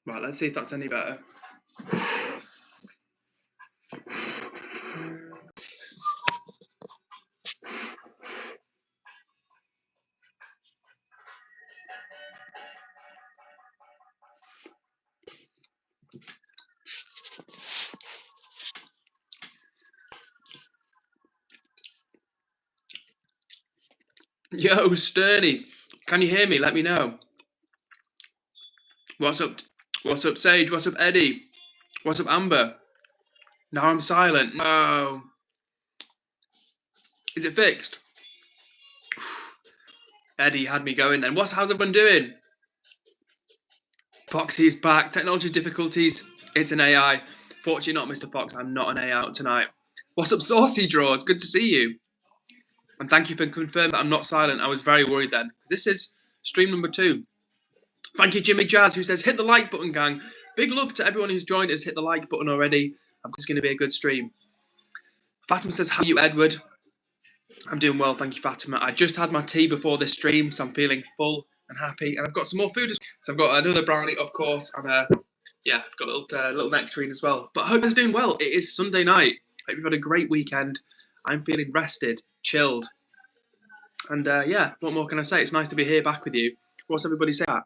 Right, let's see if that's any better. Yo, Sturny, can you hear me? Let me know. What's up? What's up, Sage? What's up, Eddie? What's up, Amber? Now I'm silent. No. Is it fixed? Eddie had me going then. How's everyone doing? Foxy's back. Technology difficulties. It's an AI. Fortunately not, Mr. Fox. I'm not an AI out tonight. What's up, Saucy Draws? Good to see you. And thank you for confirming that I'm not silent. I was very worried then. This is stream number 2. Thank you, Jimmy Jazz, who says, hit the like button, gang. Big love to everyone who's joined us. Hit the like button already. I think it's going to be a good stream. Fatima says, how are you, Edward? I'm doing well, thank you, Fatima. I just had my tea before this stream, so I'm feeling full and happy. And I've got some more food. So I've got another brownie, of course, and yeah, I've got a little nectarine as well. But I hope it's doing well. It is Sunday night. Hope you've had a great weekend. I'm feeling rested, chilled. And yeah, what more can I say? It's nice to be here back with you. What's everybody saying?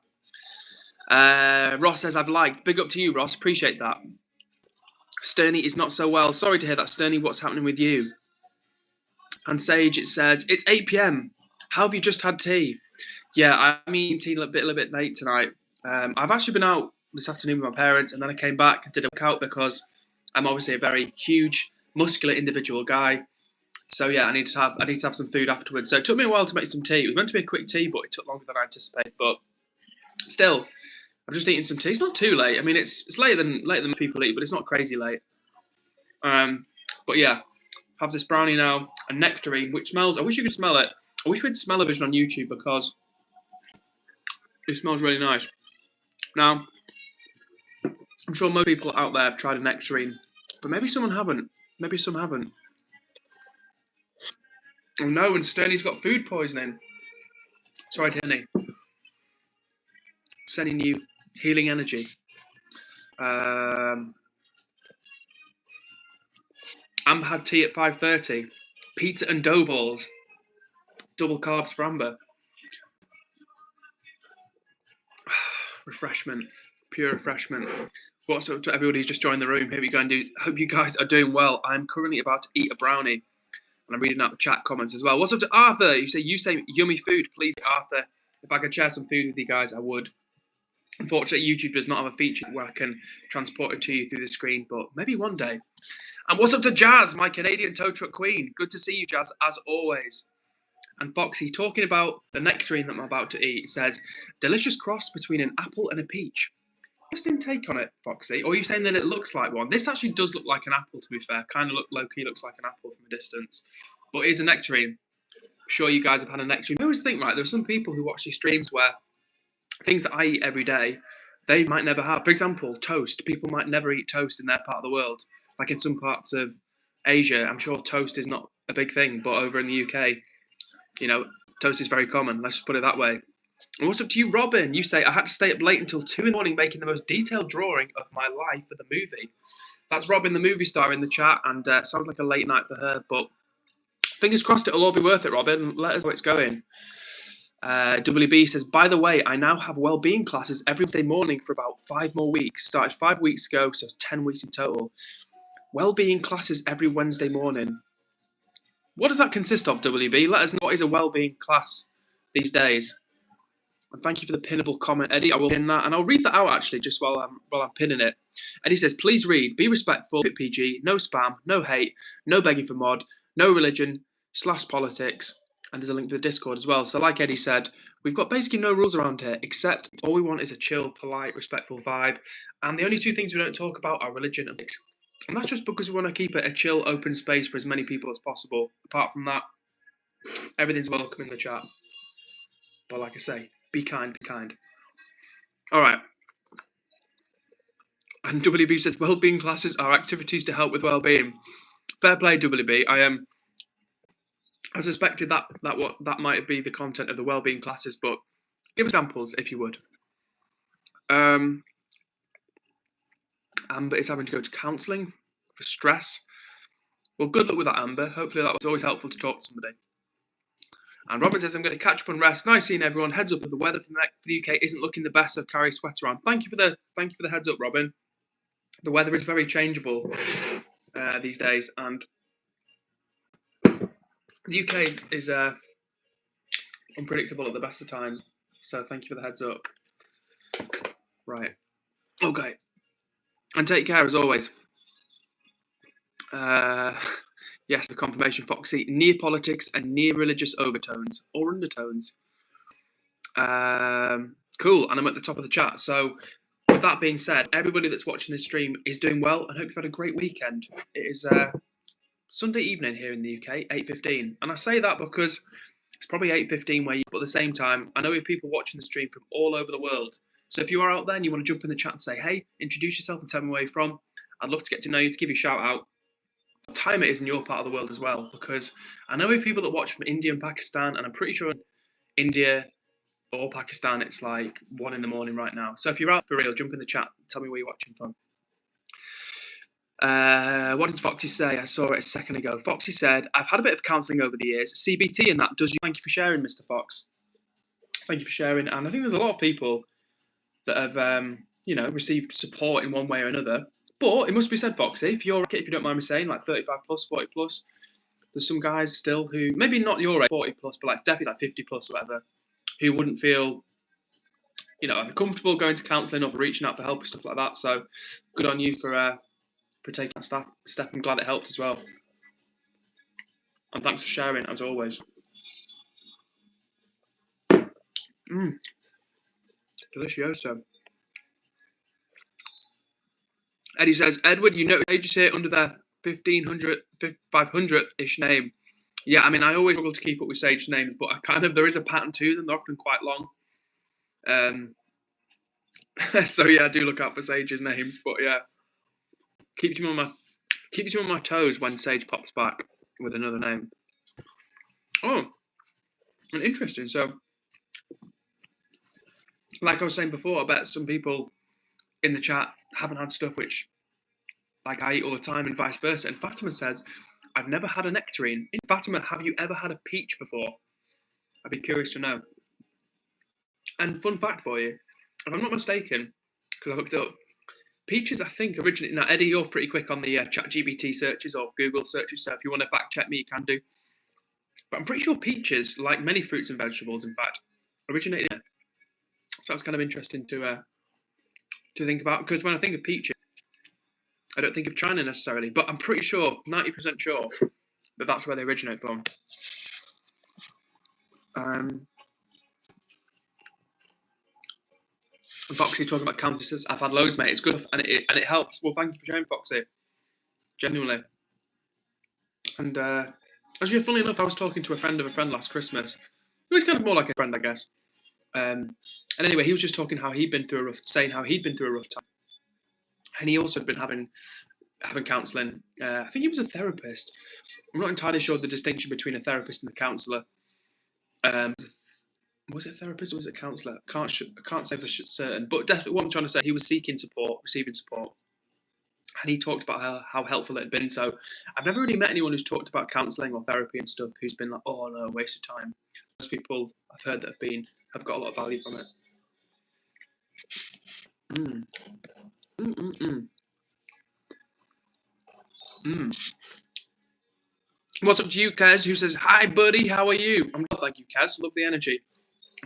Ross says, I've liked. Big up to you, Ross. Appreciate that. Sterny is not so well. Sorry to hear that, Sterny. What's happening with you? And Sage, it says, it's 8 p.m. How have you just had tea? Yeah, I'm eating tea a little bit late tonight. I've actually been out this afternoon with my parents, and then I came back and did a workout because I'm obviously a very huge, muscular individual guy. So yeah, I need to have some food afterwards. So it took me a while to make some tea. It was meant to be a quick tea, but it took longer than I anticipated. But still, I've just eaten some tea. It's not too late. I mean, it's later than people eat, but it's not crazy late. But yeah, have this brownie now, a nectarine, which smells. I wish you could smell it. I wish we'd smell-o-vision on YouTube because it smells really nice. Now, I'm sure most people out there have tried a nectarine, but maybe some haven't. Maybe some haven't. Oh no, and Sterny's got food poisoning. Sorry, Denny. Sending you healing energy. Amber had tea at 5:30. Pizza and dough balls. Double carbs for Amber. Refreshment. Pure refreshment. What's up to everybody who's just joined the room? Here we go. And hope you guys are doing well. I'm currently about to eat a brownie. And I'm reading out the chat comments as well. What's up to Arthur? You say yummy food. Please, Arthur, if I could share some food with you guys, I would. Unfortunately, YouTube does not have a feature where I can transport it to you through the screen, but maybe one day. And what's up to Jazz, my Canadian tow truck queen? Good to see you, Jazz, as always. And Foxy, talking about the nectarine that I'm about to eat, says, delicious cross between an apple and a peach. Interesting take on it, Foxy. Or are you saying that it looks like one? This actually does look like an apple, to be fair. Kind of low-key looks like an apple from a distance. But it is a nectarine. I'm sure you guys have had a nectarine. I always think, right, there are some people who watch these streams where things that I eat every day, they might never have. For example, toast. People might never eat toast in their part of the world. Like in some parts of Asia, I'm sure toast is not a big thing. But over in the UK, you know, toast is very common. Let's just put it that way. And what's up to you, Robin? You say, I had to stay up late until 2 in the morning making the most detailed drawing of my life for the movie. That's Robin, the movie star, in the chat, and sounds like a late night for her, but fingers crossed it'll all be worth it, Robin. Let us know how it's going. WB says, by the way, I now have well-being classes every Wednesday morning for about 5 more weeks. Started 5 weeks ago, so 10 weeks in total. Well-being classes every Wednesday morning. What does that consist of, WB? Let us know what is a well-being class these days. And thank you for the pinnable comment, Eddie. I will pin that, and I'll read that out actually, just while I'm pinning it. Eddie says, "Please read. Be respectful. Keep it PG. No spam. No hate. No begging for mod. No religion / politics." And there's a link to the Discord as well. So, like Eddie said, we've got basically no rules around here, except all we want is a chill, polite, respectful vibe. And the only 2 things we don't talk about are religion and politics. And that's just because we want to keep it a chill, open space for as many people as possible. Apart from that, everything's welcome in the chat. But like I say, be kind, be kind. All right. And WB says, well-being classes are activities to help with well-being. Fair play, WB. I suspected that might be the content of the well-being classes, but give examples if you would. Amber is having to go to counselling for stress. Well, good luck with that, Amber. Hopefully that was always helpful to talk to somebody. And Robin says, I'm going to catch up and rest. Nice seeing everyone. Heads up if the weather for the UK isn't looking the best, so carry a sweater on. Thank you for the heads up, Robin. The weather is very changeable these days, and the UK is unpredictable at the best of times. So thank you for the heads up. Right. Okay. And take care as always. Yes, the confirmation, Foxy. Near politics and near religious overtones or undertones. Cool. And I'm at the top of the chat. So with that being said, everybody that's watching this stream is doing well and hope you've had a great weekend. It is Sunday evening here in the UK, 8:15. And I say that because it's probably 8:15 where you, but at the same time, I know we have people watching the stream from all over the world. So if you are out there and you want to jump in the chat and say, hey, introduce yourself and tell me where you're from, I'd love to get to know you, to give you a shout out. What time it is in your part of the world as well, because I know we have people that watch from India and Pakistan, and I'm pretty sure in India or Pakistan it's like 1 in the morning right now. So if you're out for real, jump in the chat and tell me where you're watching from. What did Foxy say? I saw it a second ago. Foxy said, I've had a bit of counselling over the years. CBT and that does you. Thank you for sharing, Mr. Fox. Thank you for sharing. And I think there's a lot of people that have, received support in one way or another. But it must be said, Foxy, if you don't mind me saying, like 35 plus, 40 plus, there's some guys still who, maybe not your age, 40 plus, but like definitely like 50 plus or whatever, who wouldn't feel, either comfortable going to counselling or reaching out for help and stuff like that. So good on you for taking that step. I'm glad it helped as well. And thanks for sharing, as always. Delicioso. Eddie says, Edward, you notice ages here under their 500-ish name. Yeah, I mean, I always struggle to keep up with Sage's names, but there is a pattern to them. They're often quite long. So yeah, I do look out for Sage's names, but yeah. Keep you on my toes when Sage pops back with another name. Oh, and interesting. So, like I was saying before, I bet some people in the chat haven't had stuff which, like, I eat all the time and vice versa. And Fatima says, I've never had a nectarine. Fatima, have you ever had a peach before? I'd be curious to know. And fun fact for you, if I'm not mistaken, because I looked it up, peaches, I think, originally... Now, Eddie, you're pretty quick on the ChatGPT searches or Google searches, so if you want to fact check me, you can do. But I'm pretty sure peaches, like many fruits and vegetables, in fact, originated there. So that's kind of interesting to think about, because when I think of peaches, I don't think of China necessarily, but I'm pretty sure, 90% sure, that that's where they originate from. And Foxy talking about countesses. I've had loads, mate. It's good and it helps. Well, thank you for sharing, Foxy. Genuinely. And actually, funnily enough, I was talking to a friend of a friend last Christmas. He was kind of more like a friend, I guess. And anyway, he was just talking how he'd been through a rough time, and he also had been having counselling. I think he was a therapist. I'm not entirely sure the distinction between a therapist and a counsellor. Was it a therapist or was it a counsellor? I can't say for certain, but definitely what I'm trying to say, he was seeking support, receiving support, and he talked about how helpful it had been. So I've never really met anyone who's talked about counselling or therapy and stuff who's been like, oh no, waste of time. Most people I've heard that have got a lot of value from it. What's up to you, Kez, who says, hi, buddy, how are you? I'm good, thank you, Kez. Love the energy.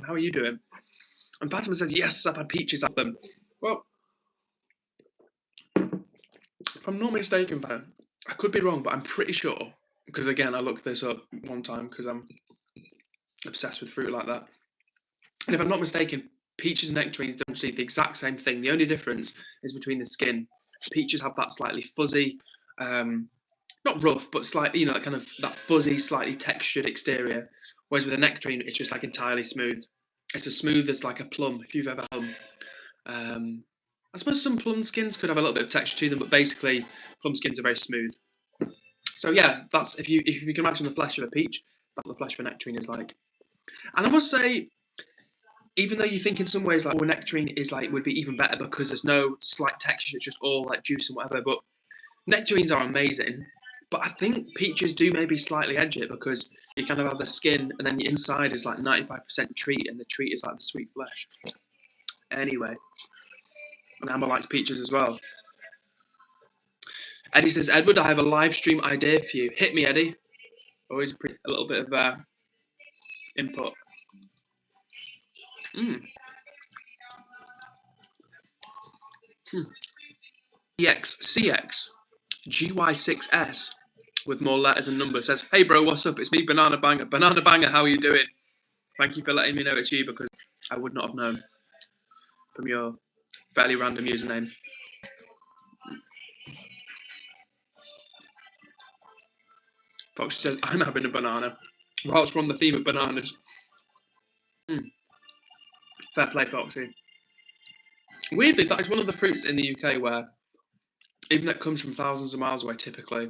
How are you doing? And Fatima says, yes, I've had peaches of them. Well, if I'm not mistaken, I could be wrong, but I'm pretty sure, because again, I looked this up one time because I'm obsessed with fruit like that. And if I'm not mistaken, peaches and nectarines are actually the exact same thing. The only difference is between the skin. Peaches have that slightly fuzzy, not rough, but slightly, that kind of that fuzzy, slightly textured exterior. Whereas with a nectarine, it's just like entirely smooth. It's as smooth as like a plum, if you've ever had them. I suppose some plum skins could have a little bit of texture to them, but basically, plum skins are very smooth. So yeah, that's if you can imagine the flesh of a peach, that's what the flesh of a nectarine is like. And I must say, even though you think in some ways like nectarine is like would be even better because there's no slight texture, it's just all like juice and whatever. But nectarines are amazing. But I think peaches do maybe slightly edge it because you kind of have the skin and then the inside is like 95% treat and the treat is like the sweet flesh. Anyway, and Amber likes peaches as well. Eddie says, Edward, I have a live stream idea for you. Hit me, Eddie. Always a little bit of input. EXCX GY6S with more letters and numbers says, hey bro, what's up? It's me, Banana Banger. Banana Banger, how are you doing? Thank you for letting me know it's you because I would not have known from your fairly random username. Fox says, I'm having a banana. Whilst we're on the theme of bananas. Fair play, Foxy. Weirdly, that is one of the fruits in the UK where, even though it comes from thousands of miles away, typically,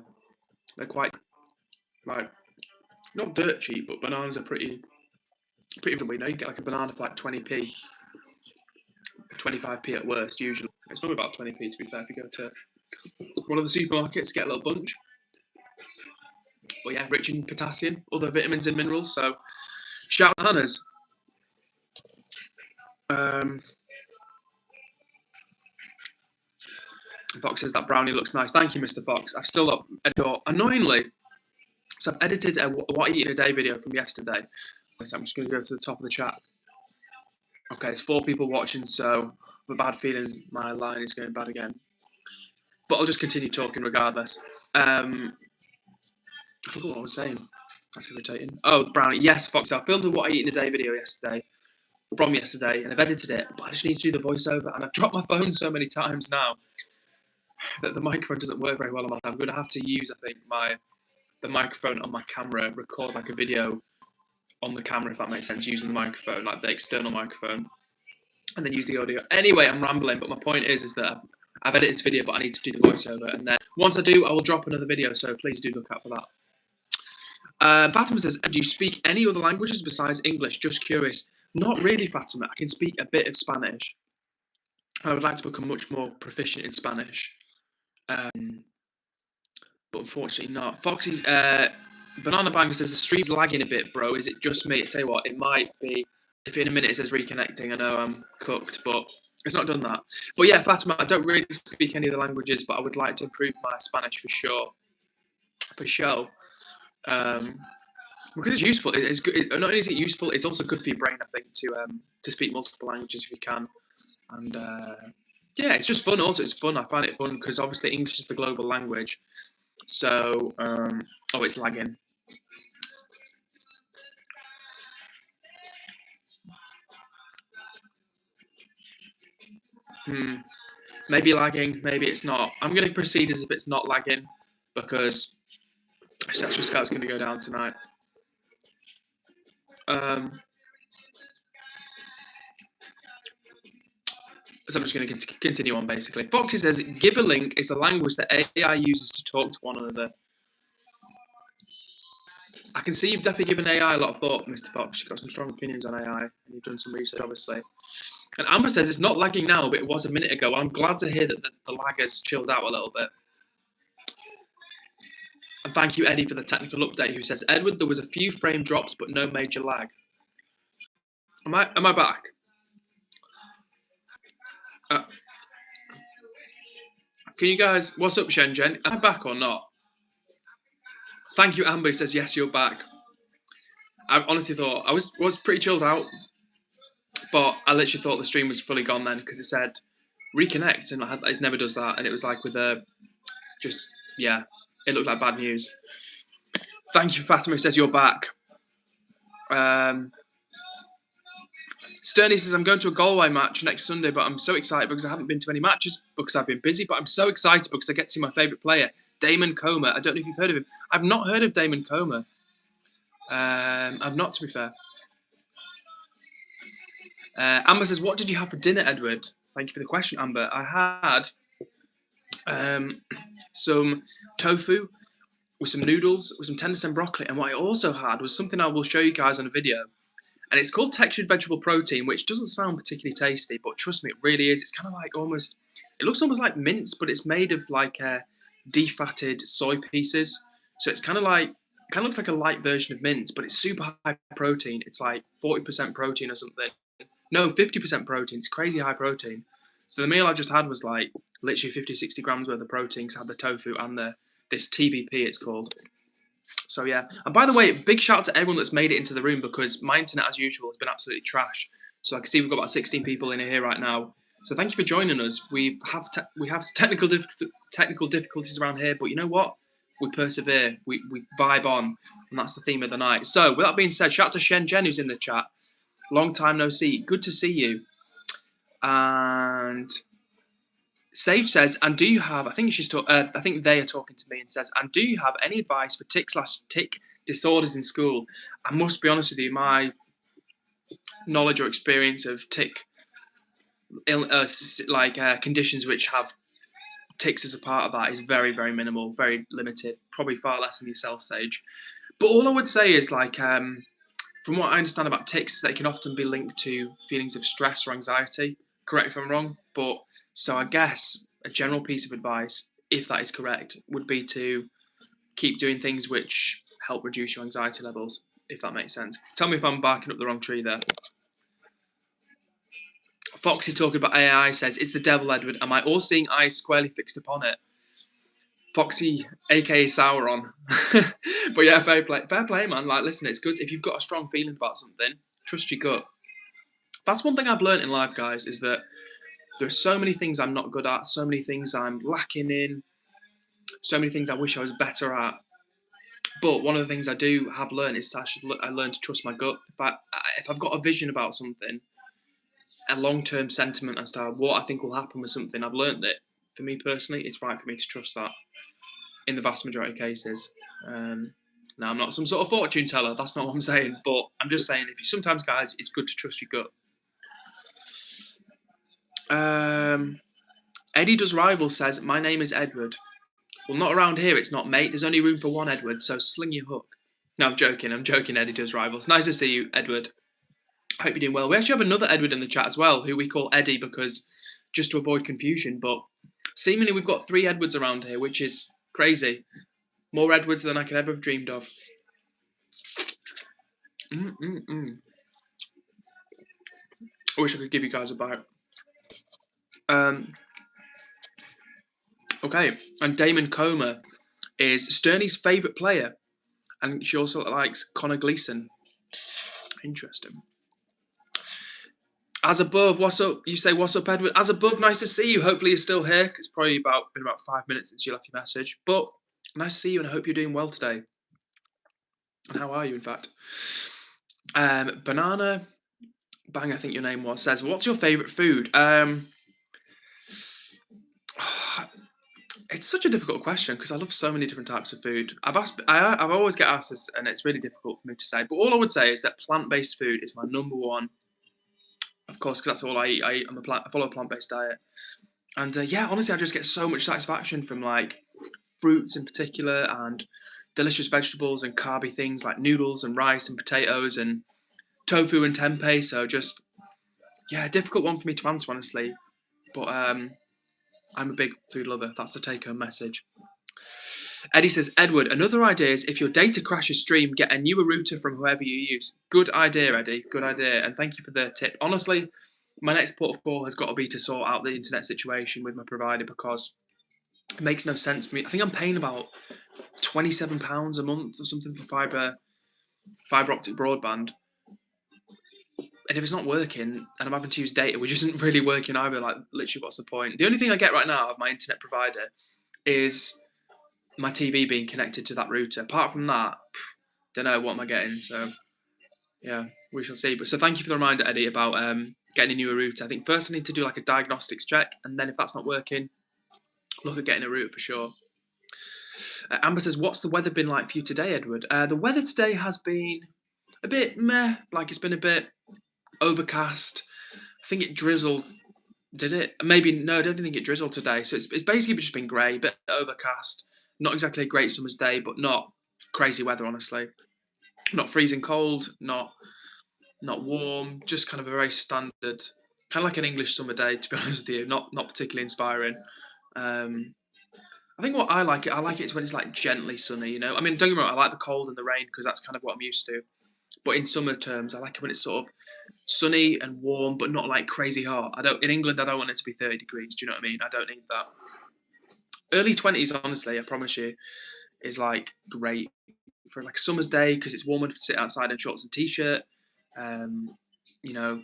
they're quite, like, not dirt cheap, but bananas are pretty reasonable. You know, you get like a banana for like 20p, 25p at worst, usually. It's normally about 20p, to be fair, if you go to one of the supermarkets, get a little bunch. But yeah, rich in potassium, other vitamins and minerals, so shout out bananas. Fox says that brownie looks nice. Thank you, Mr. Fox. I've still got annoyingly. So I've edited a what I eat in a day video from yesterday. So I'm just going to go to the top of the chat. Okay, it's 4 people watching, so with a bad feeling my line is going bad again. But I'll just continue talking regardless. I forgot what I was saying. That's irritating. Oh, the brownie. Yes, Fox. I filmed a what I eat in a day video yesterday. From yesterday, and I've edited it, but I just need to do the voiceover, and I've dropped my phone so many times now that the microphone doesn't work very well on my phone. I'm going to have to use, I think, the microphone on my camera, record like a video on the camera, if that makes sense, using the microphone, like the external microphone, and then use the audio. Anyway, I'm rambling, but my point is that I've edited this video, but I need to do the voiceover, and then once I do, I will drop another video, so please do look out for that. Fatima says, do you speak any other languages besides English? Just curious. Not really, Fatima. I can speak a bit of Spanish. I would like to become much more proficient in Spanish. But unfortunately not. Foxy, Banana Banger says, the stream's lagging a bit, bro. Is it just me? I tell you what, it might be. If in a minute it says reconnecting, I know I'm cooked, but it's not done that. But yeah, Fatima, I don't really speak any of the languages, but I would like to improve my Spanish for sure. For sure. Because it's useful. It's good. Not only is it useful, it's also good for your brain, I think, to speak multiple languages if you can. And yeah, it's just fun. Also, it's fun. I find it fun because obviously English is the global language. So, oh, it's lagging. Maybe lagging. Maybe it's not. I'm going to proceed as if it's not lagging because Ancestral Scout's going to go down tonight. So I'm just going to continue on, basically. Foxy says, Gibberlink is the language that AI uses to talk to one another. I can see you've definitely given AI a lot of thought, Mr. Fox. You've got some strong opinions on AI, and you've done some research, obviously. And Amber says, it's not lagging now, but it was a minute ago. I'm glad to hear that the lag has chilled out a little bit. And thank you, Eddie, for the technical update, who says, Edward, there was a few frame drops, but no major lag. Am I back? Can you guys, what's up, Shenzhen? Am I back or not? Thank you, Amber, says, yes, you're back. I honestly thought, I was pretty chilled out, but I literally thought the stream was fully gone then, because it said, reconnect, and it never does that, and it was like with just, yeah, it looked like bad news. Thank you, Fatima, who says you're back. Sterney says, I'm going to a Galway match next Sunday, but I'm so excited because I haven't been to any matches because I've been busy, but I'm so excited because I get to see my favourite player, Damon Comer. I don't know if you've heard of him. I've not heard of Damon Comer. I've not, to be fair. Amber says, what did you have for dinner, Edward? Thank you for the question, Amber. I had some tofu with some noodles, with some tender stem broccoli, and what I also had was something I will show you guys on a video. And it's called textured vegetable protein, which doesn't sound particularly tasty, but trust me, it really is. It's kind of like almost, it looks almost like mince, but it's made of like defatted soy pieces. So it's kind of looks like a light version of mince, but it's super high protein. It's like 40% protein or something. No, 50% protein. It's crazy high protein. So the meal I just had was like literally 50, 60 grams worth of protein because I had the tofu and this TVP it's called. So yeah, and by the way, big shout out to everyone that's made it into the room because my internet, as usual, has been absolutely trash. So I can see we've got about 16 people in here right now. So thank you for joining us. We have technical difficulties around here, but you know what? We persevere. We vibe on, and that's the theme of the night. So with that being said, shout out to Shen Jen who's in the chat. Long time no see. Good to see you. And Sage says, and do you have, I think they are talking to me and says, and do you have any advice for tick disorders in school? I must be honest with you, my knowledge or experience of tick conditions which have ticks as a part of that is very, very minimal, very limited, probably far less than yourself, Sage. But all I would say is from what I understand about ticks, they can often be linked to feelings of stress or anxiety. Correct if I'm wrong, but so I guess a general piece of advice, if that is correct, would be to keep doing things which help reduce your anxiety levels, if that makes sense. Tell me if I'm barking up the wrong tree there. Foxy talking about AI says, it's the devil, Edward. Am I all-seeing eyes squarely fixed upon it? Foxy, aka Sauron. But yeah, fair play, man. Like, listen, it's good if you've got a strong feeling about something. Trust your gut. That's one thing I've learned in life, guys, is that there are so many things I'm not good at, so many things I'm lacking in, so many things I wish I was better at. But one of the things I do have learned is I learn to trust my gut. If I've got a vision about something, a long-term sentiment as to what I think will happen with something, I've learned that for me personally, it's right for me to trust that in the vast majority of cases. Now, I'm not some sort of fortune teller. That's not what I'm saying. But I'm just saying, sometimes, guys, it's good to trust your gut. Eddie Does Rivals says, my name is Edward. Well, not around here, it's not, mate. There's only room for one Edward, so sling your hook. No, I'm joking, Eddie Does Rivals. Nice to see you, Edward. I hope you're doing well. We actually have another Edward in the chat as well, who we call Eddie because just to avoid confusion, but seemingly we've got 3 Edwards around here, which is crazy. More Edwards than I could ever have dreamed of. I wish I could give you guys a bite. Okay, and Damon Comer is Sterney's favourite player, and she also likes Connor Gleeson. Interesting. As above, what's up? You say, what's up, Edward? As above, nice to see you. Hopefully you're still here. It's probably been about 5 minutes since you left your message. But nice to see you, and I hope you're doing well today. And how are you, in fact? Banana Bang, I think your name was, says, what's your favourite food? It's such a difficult question because I love so many different types of food. I've always get asked this, and it's really difficult for me to say. But all I would say is that plant-based food is my number one. Of course, because that's all I eat. I follow a plant-based diet, and yeah, honestly, I just get so much satisfaction from like fruits in particular, and delicious vegetables and carby things like noodles and rice and potatoes and tofu and tempeh. So just a difficult one for me to answer, honestly. But I'm a big food lover. That's the take-home message. Eddie says, Edward, another idea is if your data crashes stream, get a newer router from whoever you use. Good idea, Eddie. Good idea. And thank you for the tip. Honestly, my next port of call has got to be to sort out the internet situation with my provider because it makes no sense for me. I think I'm paying about £27 a month or something for fibre optic broadband. And if it's not working and I'm having to use data, which isn't really working either, like literally what's the point? The only thing I get right now of my internet provider is my TV being connected to that router. Apart from that, don't know what am I getting. So yeah, we shall see. But so thank you for the reminder, Eddie, about getting a newer router. I think first I need to do like a diagnostics check, and then if that's not working, look at getting a router for sure. Amber says, what's the weather been like for you today, Edward? The weather today has been a bit meh, like it's been a bit overcast. I think it drizzled. Did it? Maybe no. I don't think it drizzled today. So it's basically just been grey, a bit overcast. Not exactly a great summer's day, but not crazy weather. Honestly, not freezing cold. Not not warm, just kind of a very standard, kind of like an English summer day, to be honest with you. Not particularly inspiring. Um, I think what I like it is when it's like gently sunny. You know, I mean, don't get me wrong, I like the cold and the rain because that's kind of what I'm used to. But in summer terms, I like it when it's sort of sunny and warm, but not like crazy hot. I don't in England. I don't want it to be 30 degrees. Do you know what I mean? I don't need that. Early 20s, honestly, I promise you, is like great for like a summer's day because it's warmer to sit outside in shorts and t-shirt. Um, you know,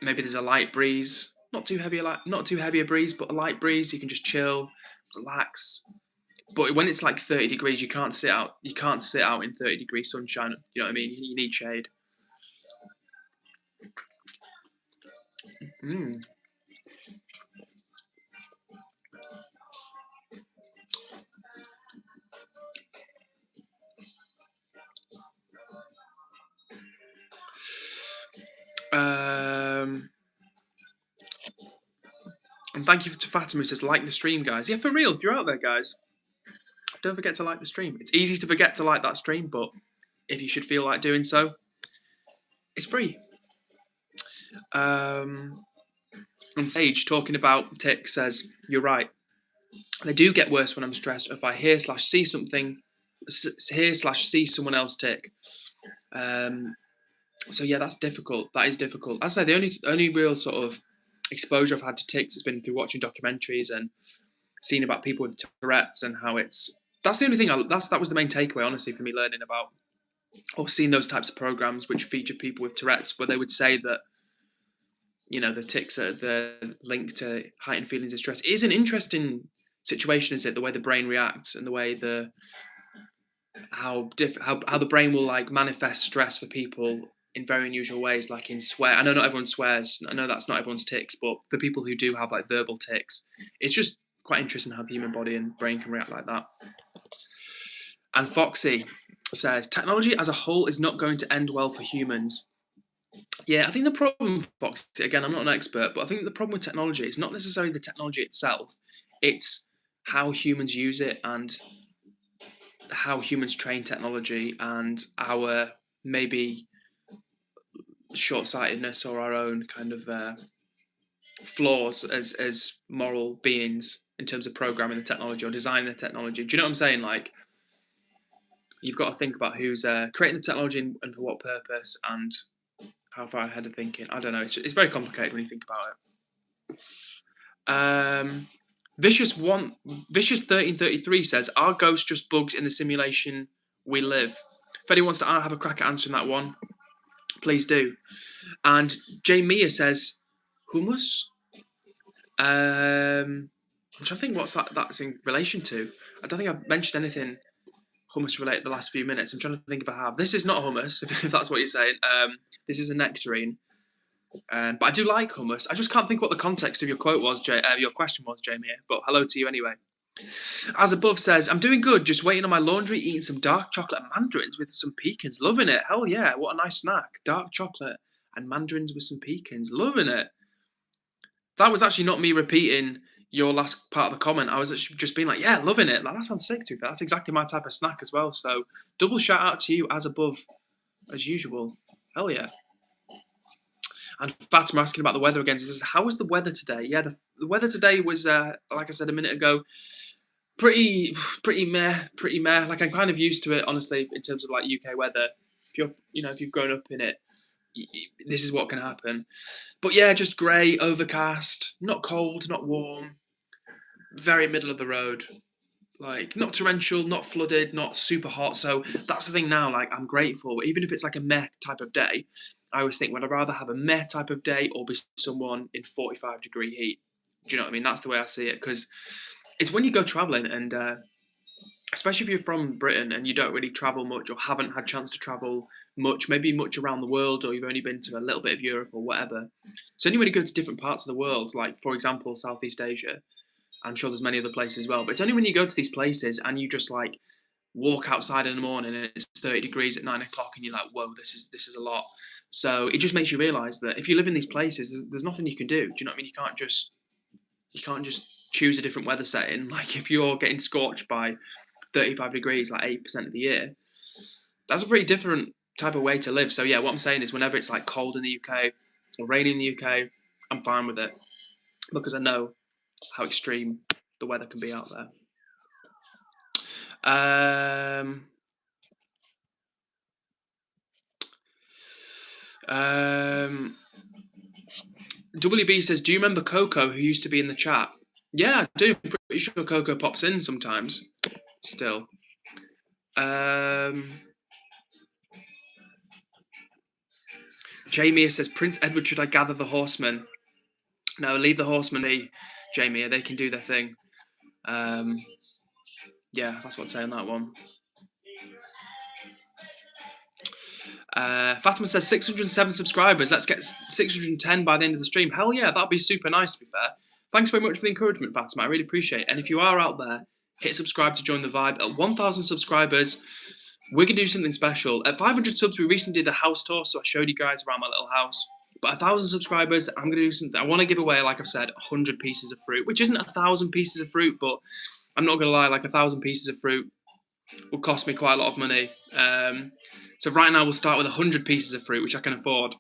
maybe there's a light breeze, not too heavy a breeze, but a light breeze. You can just chill, relax. But when it's like 30 degrees, you can't sit out. You can't sit out in 30-degree sunshine. You know what I mean? You need shade. Mm. Um, and thank you to Fatima who says like the stream, guys. Yeah, for real. If you're out there, guys, don't forget to like the stream. It's easy to forget to like that stream, but if you should feel like doing so, it's free. And Sage talking about tics says you're right. They do get worse when I'm stressed. If I hear/see something, hear/see someone else tick. So yeah, that's difficult. That is difficult. As I say, the only real sort of exposure I've had to tics has been through watching documentaries and seeing about people with Tourette's and how it's. That's the only thing. That was the main takeaway, honestly, for me learning about or seeing those types of programs which feature people with Tourette's, where they would say that the tics are the link to heightened feelings of stress. It is an interesting situation, is it? The way the brain reacts and the way how the brain will like manifest stress for people in very unusual ways, like in swear. I know not everyone swears. I know that's not everyone's tics, but for people who do have like verbal tics, it's just quite interesting how the human body and brain can react like that. And Foxy says technology as a whole is not going to end well for humans. Yeah, I think the problem, Foxy, again, I'm not an expert, but I think the problem with technology is not necessarily the technology itself, it's how humans use it and how humans train technology and our maybe short-sightedness or our own kind of flaws as moral beings in terms of programming the technology or designing the technology. Do you know what I'm saying? Like, you've got to think about who's creating the technology and for what purpose and how far ahead of thinking. I don't know. It's very complicated when you think about it. Vicious 1333 says, "Are ghosts just bugs in the simulation we live?" If anyone wants to have a crack at answering that one, please do. And Jay Mia says, "Hummus." I'm trying to think what's that's in relation to. I don't think I've mentioned anything hummus related the last few minutes. I'm trying to think if I have. This is not hummus, if that's what you're saying. This is a nectarine. But I do like hummus. I just can't think what the context of your quote was, your question was, Jamie. But hello to you anyway. As above says, I'm doing good, just waiting on my laundry, eating some dark chocolate and mandarins with some pecans. Loving it. Hell yeah, what a nice snack. Dark chocolate and mandarins with some pecans. Loving it. That was actually not me repeating your last part of the comment. I was actually just being like, yeah, loving it. Like, that sounds sick to me. That's exactly my type of snack as well. So double shout out to you as above, as usual. Hell yeah. And Fatima asking about the weather again. She says, how was the weather today? Yeah, the weather today was, like I said a minute ago, pretty meh. Like, I'm kind of used to it, honestly, in terms of like UK weather. If you've grown up in it, this is what can happen. But yeah, just grey, overcast, not cold, not warm, very middle of the road. Like, not torrential, not flooded, not super hot. So that's the thing now. Like, I'm grateful. Even if it's like a meh type of day, I always think, would I rather have a meh type of day or be someone in 45-degree heat? Do you know what I mean? That's the way I see it. Because it's when you go traveling and especially if you're from Britain and you don't really travel much or haven't had a chance to travel much, maybe much around the world, or you've only been to a little bit of Europe or whatever. So only when you go to different parts of the world, like, for example, Southeast Asia, I'm sure there's many other places as well, but it's only when you go to these places and you just like walk outside in the morning and it's 30 degrees at 9 o'clock and you're like, whoa, this is a lot. So it just makes you realise that if you live in these places, there's nothing you can do. Do you know what I mean? You can't just choose a different weather setting. Like, if you're getting scorched by 35 degrees like 8% of the year, that's a pretty different type of way to live. So yeah, what I'm saying is whenever it's like cold in the UK or rainy in the UK, I'm fine with it because I know how extreme the weather can be out there. WB says, do you remember Coco who used to be in the chat? Yeah, I do. I'm pretty sure Coco pops in sometimes still. Jamie says, Prince Edward, should I gather the horsemen? No, leave the horsemen be, Jamie. They can do their thing. Yeah, that's what I'd say on that one. Fatima says 607 subscribers. Let's get 610 by the end of the stream. Hell yeah, that'd be super nice, to be fair. Thanks very much for the encouragement, Fatima. I really appreciate it. And if you are out there, hit subscribe to join the vibe. At 1,000 subscribers, we're going to do something special. At 500 subs, we recently did a house tour, so I showed you guys around my little house. But 1,000 subscribers, I'm going to do something. I want to give away, like I've said, 100 pieces of fruit, which isn't 1,000 pieces of fruit, but I'm not going to lie, like 1,000 pieces of fruit will cost me quite a lot of money. So right now we'll start with 100 pieces of fruit, which I can afford.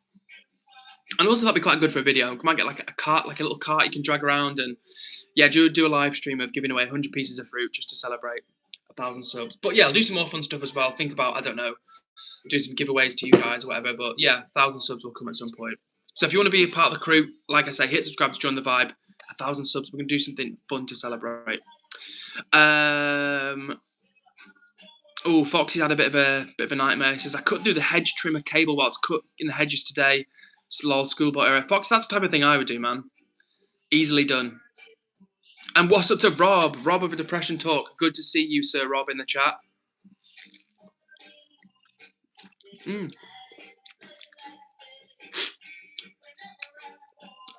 And also that'd be quite good for a video. We might get like a cart, like a little cart you can drag around, and yeah, do a live stream of giving away 100 pieces of fruit just to celebrate 1,000 subs. But yeah, I'll do some more fun stuff as well. Think about, I don't know, do some giveaways to you guys or whatever. But yeah, 1,000 subs will come at some point. So if you want to be a part of the crew, like I say, hit subscribe to join the vibe. 1,000 subs, we're gonna do something fun to celebrate. Oh, Foxy's had a bit of a nightmare. He says, I cut through the hedge trimmer cable while it's cut in the hedges today. Lol, schoolboy era. Fox, that's the type of thing I would do, man. Easily done. And what's up to Rob? Rob of a Depression Talk. Good to see you, Sir Rob, in the chat.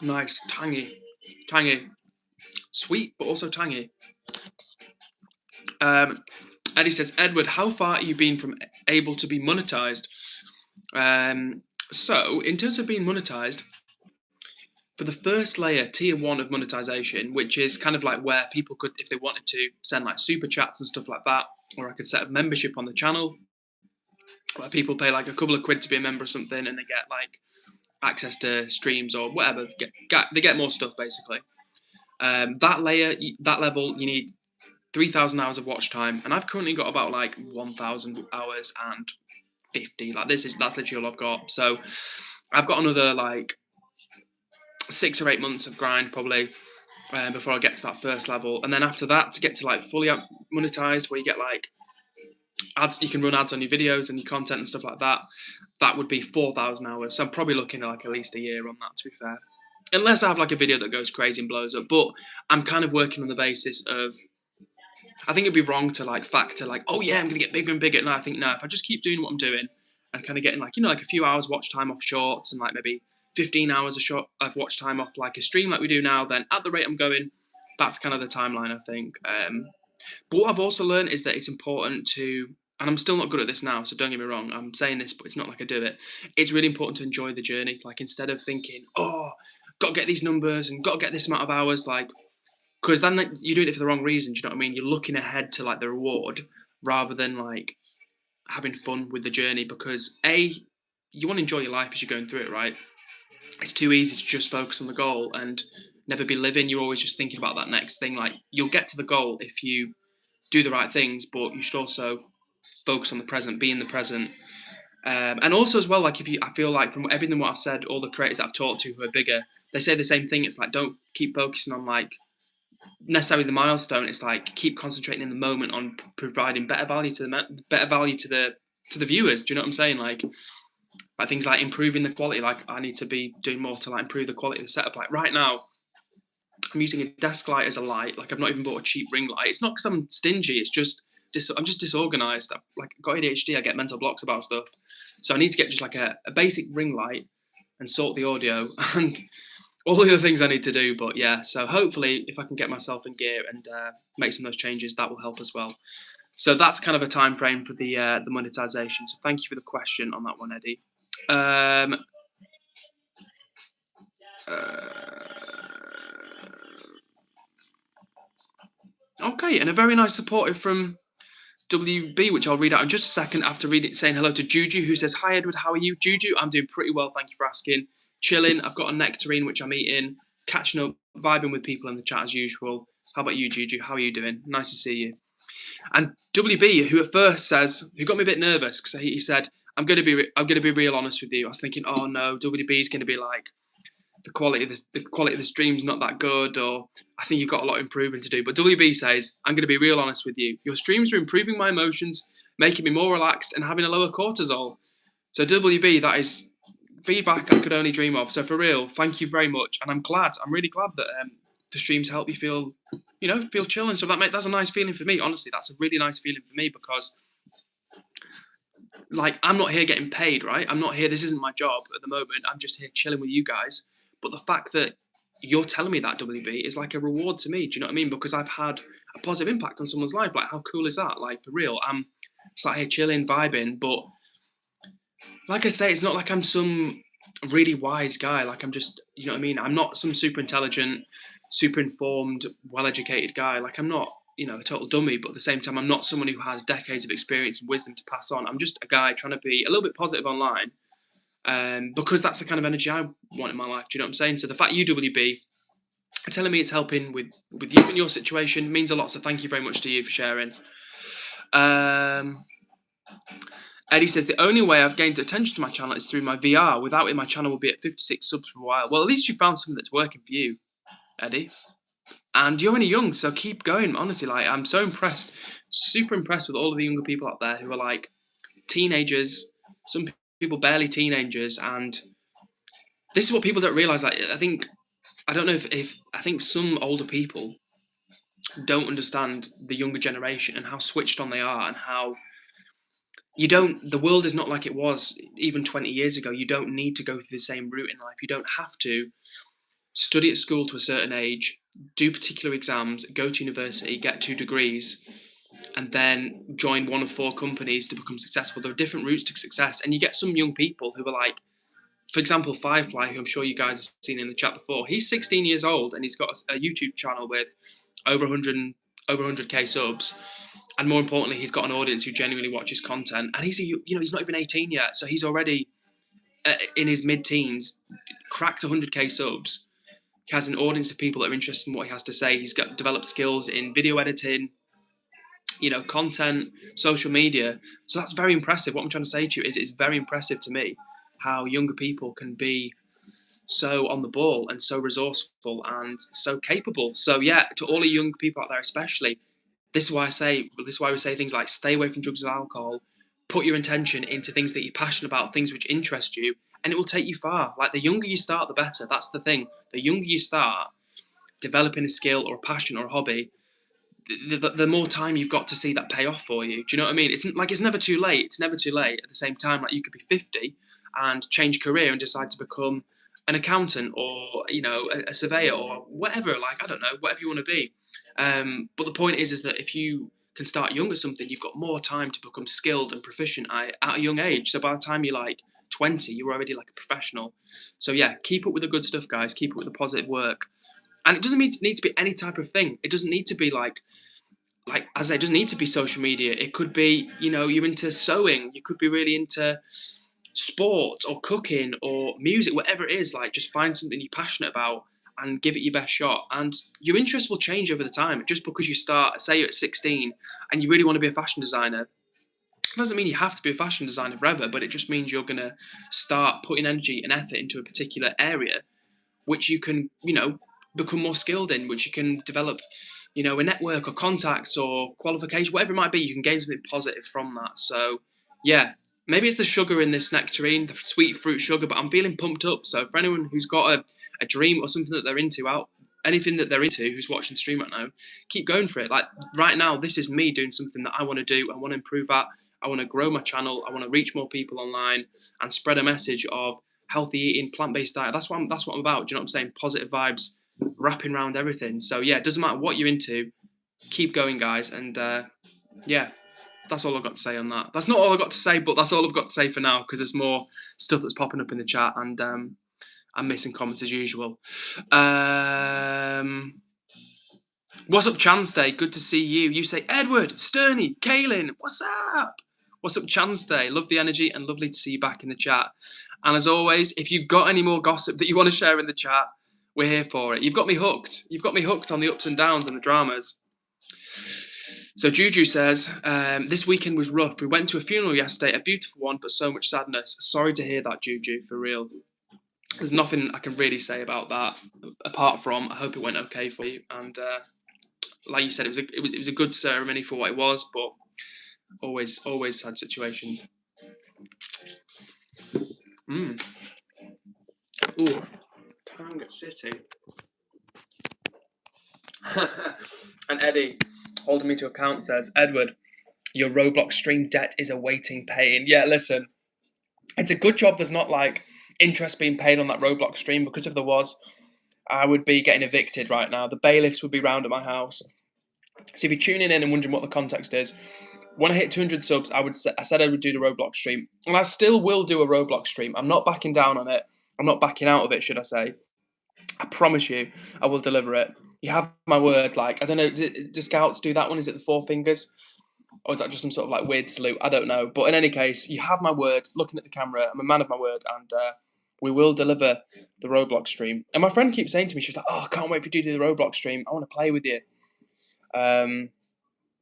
Nice. Tangy. Tangy. Sweet, but also tangy. Eddie says, Edward, how far are you been from able to be monetized? So, in terms of being monetized, for the first layer, tier 1 of monetization, which is kind of like where people could, if they wanted to, send like super chats and stuff like that, or I could set a membership on the channel where people pay like a couple of quid to be a member or something, and they get like access to streams or whatever. They get more stuff basically. That layer, that level, you need 3,000 hours of watch time, and I've currently got about like 1,000 hours and 50. Like that's literally all I've got. So I've got another like 6 or 8 months of grind probably before I get to that first level, and then after that to get to like fully monetized, where you get like ads, you can run ads on your videos and your content and stuff like that. That would be 4,000 hours. So I'm probably looking at like at least a year on that, to be fair, unless I have like a video that goes crazy and blows up. But I'm kind of working on the basis of, I think it'd be wrong to like factor like, oh yeah, I'm gonna get bigger and bigger. And I think no, if I just keep doing what I'm doing and kind of getting like, like a few hours watch time off shorts and like maybe 15 hours of watch time off like a stream like we do now, then at the rate I'm going, that's kind of the timeline, I think. But what I've also learned is that it's important to, and I'm still not good at this now, so don't get me wrong, I'm saying this, but it's not like I do it. It's really important to enjoy the journey. Like instead of thinking, oh, got to get these numbers and got to get this amount of hours, like, because then you're doing it for the wrong reason. Do you know what I mean? You're looking ahead to like the reward rather than like having fun with the journey, because you want to enjoy your life as you're going through it, right? It's too easy to just focus on the goal and never be living. You're always just thinking about that next thing. Like you'll get to the goal if you do the right things, but you should also focus on the present, be in the present. And also as well, like I feel like from everything what I've said, all the creators that I've talked to who are bigger, they say the same thing. It's like, don't keep focusing on like necessarily the milestone. It's like keep concentrating in the moment on providing better value to the viewers. Do you know what I'm saying? Like things like improving the quality. Like I need to be doing more to like improve the quality of the setup. Like right now, I'm using a desk light as a light. Like I've not even bought a cheap ring light. It's not because I'm stingy. It's just I'm just disorganized. I've got ADHD. I get mental blocks about stuff. So I need to get just like a basic ring light and sort the audio and all the other things I need to do. But yeah, so hopefully if I can get myself in gear and make some of those changes, that will help as well. So that's kind of a time frame for the monetization. So thank you for the question on that one, Eddie. Okay, and a very nice supportive from WB, which I'll read out in just a second after saying hello to Juju, who says, "Hi Edward, how are you?" Juju, I'm doing pretty well, thank you for asking. Chilling, I've got a nectarine which I'm eating, catching up, vibing with people in the chat as usual. How about you, Juju? How are you doing? Nice to see you. And WB, who at first says, who got me a bit nervous because he said, I'm going to be real honest with you. I was thinking, oh no, WB is going to be like, the quality of the stream's not that good, or I think you've got a lot of improving to do. But WB says, I'm going to be real honest with you. Your streams are improving my emotions, making me more relaxed, and having a lower cortisol. So WB, that is feedback I could only dream of. So for real, thank you very much, and I'm really glad that the streams help you feel chill and stuff. That's a nice feeling for me. Honestly, that's a really nice feeling for me because, like, I'm not here getting paid, right? I'm not here. This isn't my job at the moment. I'm just here chilling with you guys. But the fact that you're telling me that, WB, is like a reward to me. Do you know what I mean? Because I've had a positive impact on someone's life. Like, how cool is that? Like, for real, I'm sat here chilling, vibing. But like I say, it's not like I'm some really wise guy. Like, I'm just, you know what I mean? I'm not some super intelligent, super informed, well-educated guy. Like, I'm not, a total dummy. But at the same time, I'm not someone who has decades of experience and wisdom to pass on. I'm just a guy trying to be a little bit positive online. Because that's the kind of energy I want in my life. Do you know what I'm saying? So the fact you, WB, are telling me it's helping with you and your situation means a lot. So thank you very much to you for sharing. Eddie says, the only way I've gained attention to my channel is through my VR. Without it, my channel will be at 56 subs for a while. Well, at least you found something that's working for you, Eddie. And you're only young, so keep going. Honestly, like, I'm so impressed, super impressed with all of the younger people out there who are like teenagers, some people barely teenagers, and this is what people don't realize. Like, I think some older people don't understand the younger generation and how switched on they are, and how the world is not like it was even 20 years ago. You don't need to go through the same route in life. You don't have to study at school to a certain age, do particular exams, go to university, get 2 degrees, and then join one of 4 companies to become successful. There are different routes to success, and you get some young people who are like, for example, Firefly, who I'm sure you guys have seen in the chat before. He's 16 years old and he's got a YouTube channel with over 100k subs, and more importantly, he's got an audience who genuinely watches content. And he's not even 18 yet, so he's already in his mid-teens, cracked 100k subs. He has an audience of people that are interested in what he has to say. He's got developed skills in video editing, content, social media. So that's very impressive. What I'm trying to say to you is it's very impressive to me how younger people can be so on the ball and so resourceful and so capable. So yeah, to all the young people out there especially, this is why we say things like stay away from drugs and alcohol, put your intention into things that you're passionate about, things which interest you, and it will take you far. Like, the younger you start, the better. That's the thing. The younger you start developing a skill or a passion or a hobby, the more time you've got to see that pay off for you. Do you know what I mean? It's never too late. It's never too late. At the same time, like, you could be 50 and change career and decide to become an accountant or a surveyor or whatever. Like, I don't know, whatever you want to be. But the point is that if you can start young at something, you've got more time to become skilled and proficient at a young age. So by the time you're like 20, you're already like a professional. So yeah, keep up with the good stuff, guys. Keep up with the positive work. And it doesn't need to be any type of thing. It doesn't need to be like as I say, it doesn't need to be social media. It could be, you're into sewing. You could be really into sport or cooking or music, whatever it is. Like, just find something you're passionate about and give it your best shot. And your interest will change over the time. Just because you start, say you're at 16 and you really want to be a fashion designer, it doesn't mean you have to be a fashion designer forever, but it just means you're going to start putting energy and effort into a particular area, which you can, become more skilled in, which you can develop, a network or contacts or qualification, whatever it might be. You can gain something positive from that. So yeah, maybe it's the sugar in this nectarine, the sweet fruit sugar, but I'm feeling pumped up. So for anyone who's got a dream or something that they're into, anything that they're into, who's watching the stream right now, keep going for it. Like, right now, this is me doing something that I want to do. I want to improve at. I want to grow my channel. I want to reach more people online and spread a message of healthy eating, plant-based diet. That's what I'm about. Do you know what I'm saying? Positive vibes wrapping around everything. So yeah, it doesn't matter what you're into. Keep going, guys. And yeah, that's all I've got to say on that. That's not all I've got to say, but that's all I've got to say for now, because there's more stuff that's popping up in the chat, and I'm missing comments as usual. What's up, Chance Day? Good to see you. You say, Edward, Sterny, Kaylin, what's up? What's up, Chance Day? Love the energy and lovely to see you back in the chat. And as always, if you've got any more gossip that you want to share in the chat, we're here for it. You've got me hooked. You've got me hooked on the ups and downs and the dramas. So Juju says, this weekend was rough. We went to a funeral yesterday, a beautiful one, but so much sadness. Sorry to hear that, Juju, for real. There's nothing I can really say about that, apart from I hope it went okay for you. And like you said, it was a good ceremony for what it was, but always sad situations. Ooh, tongue sitting. And Eddie, holding me to account, says, Edward, your Roblox stream debt is a waiting pain. Yeah, listen, it's a good job there's not like interest being paid on that Roblox stream, because if there was, I would be getting evicted right now. The bailiffs would be round at my house. So if you're tuning in and wondering what the context is, when I hit 200 subs, I said I would do the Roblox stream, and I still will do a Roblox stream. I'm not backing down on it. I'm not backing out of it, should I say. I promise you, I will deliver it. You have my word. Like, I don't know, do scouts do that one? Is it the 4 fingers? Or is that just some sort of like weird salute? I don't know. But in any case, you have my word. Looking at the camera, I'm a man of my word, and we will deliver the Roblox stream. And my friend keeps saying to me, she's like, oh, I can't wait for you to do the Roblox stream. I want to play with you.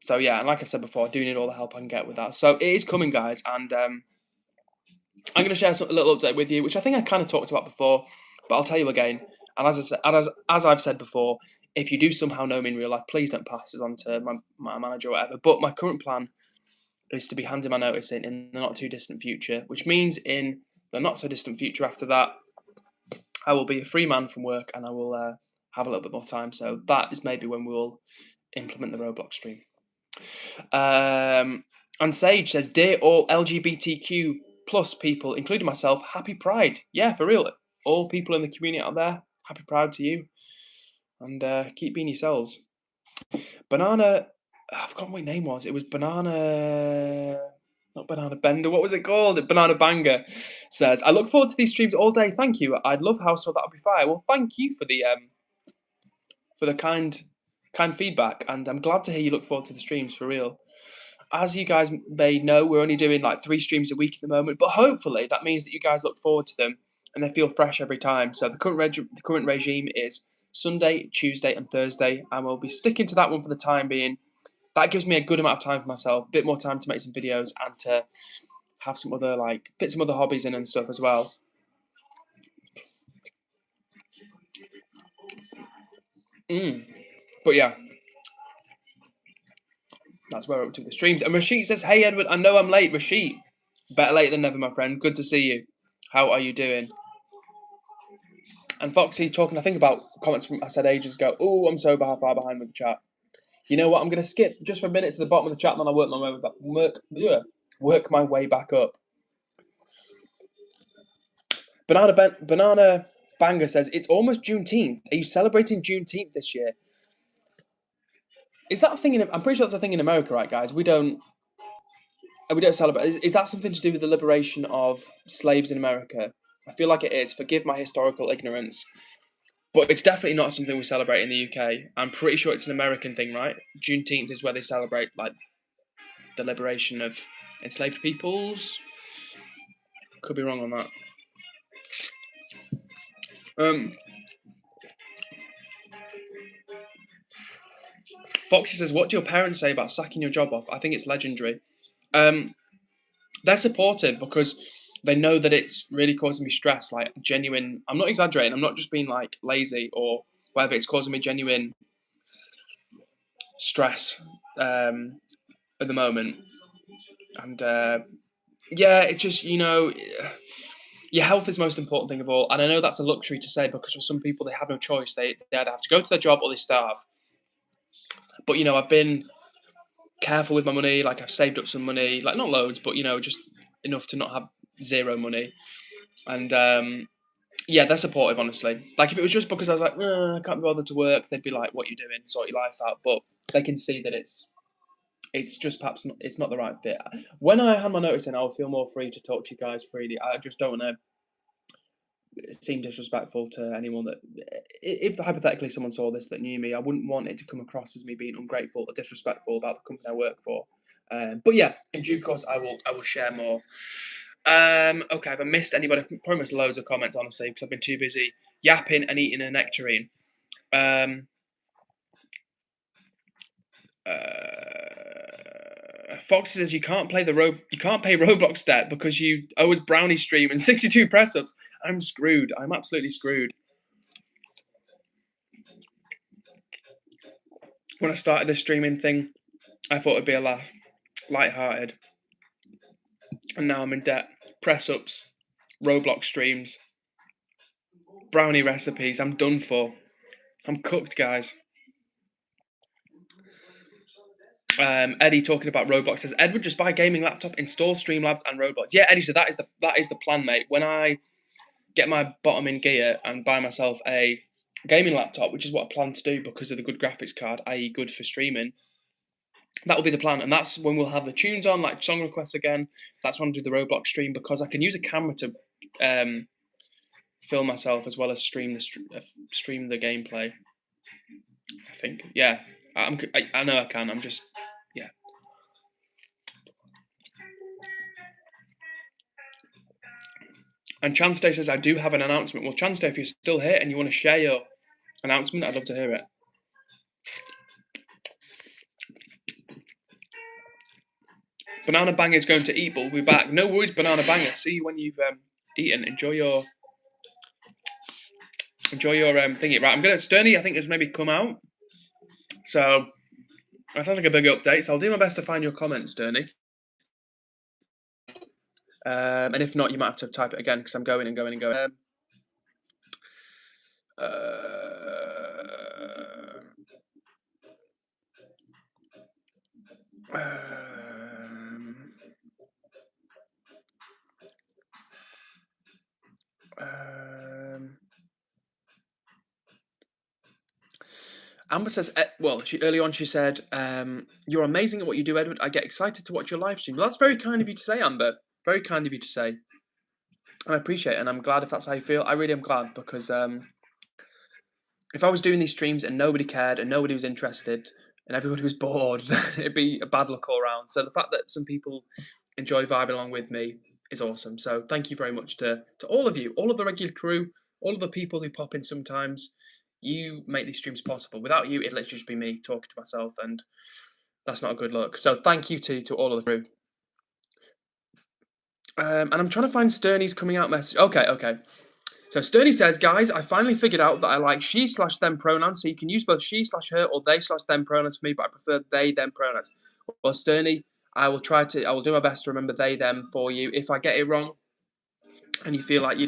So yeah, and like I said before, I do need all the help I can get with that. So it is coming, guys, and I'm going to share a little update with you, which I think I kind of talked about before, but I'll tell you again. And as I've said before, if you do somehow know me in real life, please don't pass this on to my manager or whatever. But my current plan is to be handing my notice in the not too distant future, which means in the not so distant future after that, I will be a free man from work and I will have a little bit more time. So that is maybe when we will implement the Roblox stream. And Sage says, dear all LGBTQ plus people, including myself, happy Pride. Yeah, for real. All people in the community out there, happy Pride to you. And keep being yourselves. Banana, I've forgotten what your name was. It was Banana, not Banana Bender. What was it called? Banana Banger says, I look forward to these streams all day. Thank you. I'd love how so that would be fire. Well, thank you for the kind feedback. And I'm glad to hear you look forward to the streams, for real. As you guys may know, we're only doing like 3 streams a week at the moment, but hopefully that means that you guys look forward to them and they feel fresh every time. So the current regime is Sunday, Tuesday, and Thursday, and we'll be sticking to that one for the time being. That gives me a good amount of time for myself, a bit more time to make some videos and to have some other fit some other hobbies in and stuff as well. But yeah. That's where we're up to with the streams. And Rashid says, hey, Edward, I know I'm late. Rashid, better late than never, my friend. Good to see you. How are you doing? And Foxy talking, I think, about comments from I said ages ago. Oh, I'm so far behind with the chat. You know what? I'm going to skip just for a minute to the bottom of the chat, and then I'll work my way back up. Banana Banger says, it's almost Juneteenth. Are you celebrating Juneteenth this year? Is that a thing I'm pretty sure that's a thing in America, right, guys? We don't celebrate. Is that something to do with the liberation of slaves in America? I feel like it is. Forgive my historical ignorance. But it's definitely not something we celebrate in the UK. I'm pretty sure it's an American thing, right? Juneteenth is where they celebrate like the liberation of enslaved peoples. Could be wrong on that. Foxy says, what do your parents say about sacking your job off? I think it's legendary. They're supportive because they know that it's really causing me stress, like genuine. I'm not exaggerating. I'm not just being like lazy or whatever. It's causing me genuine stress at the moment. And yeah, it's just, your health is the most important thing of all. And I know that's a luxury to say because for some people, they have no choice. They either have to go to their job or they starve. But, I've been careful with my money. Like, I've saved up some money, like not loads, but, just enough to not have zero money. And yeah, they're supportive, honestly. Like, if it was just because I was like, I can't be bothered to work, they'd be like, what are you doing? Sort your life out. But they can see that it's just perhaps it's not the right fit. When I hand my notice in, I'll feel more free to talk to you guys freely. I just don't want to seem disrespectful to anyone that, if hypothetically someone saw this that knew me, I wouldn't want it to come across as me being ungrateful or disrespectful about the company I work for. But yeah, in due course, I will share more. Okay, have I missed anybody? I've probably missed loads of comments, honestly, because I've been too busy yapping and eating a nectarine. Foxy says you can't pay Roblox debt because you owe us brownie stream and 62 press ups. I'm screwed. I'm absolutely screwed. When I started this streaming thing, I thought it'd be a laugh, light-hearted, and now I'm in debt. Press ups, Roblox streams, brownie recipes. I'm done for. I'm cooked, guys. Eddie talking about Roblox says, Edward, just buy a gaming laptop, install Streamlabs and Roblox. Yeah, Eddie, so that is the plan, mate. When I get my bottom in gear and buy myself a gaming laptop, which is what I plan to do because of the good graphics card, i.e. good for streaming, that will be the plan. And that's when we'll have the tunes on, like song requests again. That's when I'll do the Roblox stream, because I can use a camera to film myself as well as stream the gameplay. I think, yeah. I know I can. I'm just, yeah. And Chance Day says, I do have an announcement. Well, Chance Day, if you're still here and you want to share your announcement, I'd love to hear it. Banana Banger's going to eat, but we'll be back. No worries, Banana Banger. See you when you've eaten. Enjoy your thingy. Right, I'm going to... Sterny, I think, has maybe come out. So, that sounds like a big update. So I'll do my best to find your comments, Sterny. And if not, you might have to type it again because I'm going and going and going. Amber says, well, early on she said, you're amazing at what you do, Edward. I get excited to watch your live stream. Well, that's very kind of you to say, Amber. Very kind of you to say. And I appreciate it, and I'm glad if that's how you feel. I really am glad, because if I was doing these streams and nobody cared and nobody was interested and everybody was bored, then it'd be a bad luck all around. So the fact that some people enjoy vibing along with me is awesome. So thank you very much to all of you, all of the regular crew, all of the people who pop in sometimes. You make these streams possible. Without you, it'd literally just be me talking to myself, and that's not a good look. So thank you to all of the crew. And I'm trying to find Sterny's coming out message. Okay. So Sterny says, guys, I finally figured out that I like she/them pronouns, so you can use both she/her or they/them pronouns for me, but I prefer they/them pronouns. Well, Sterny, I will do my best to remember they/them for you. If I get it wrong and you feel like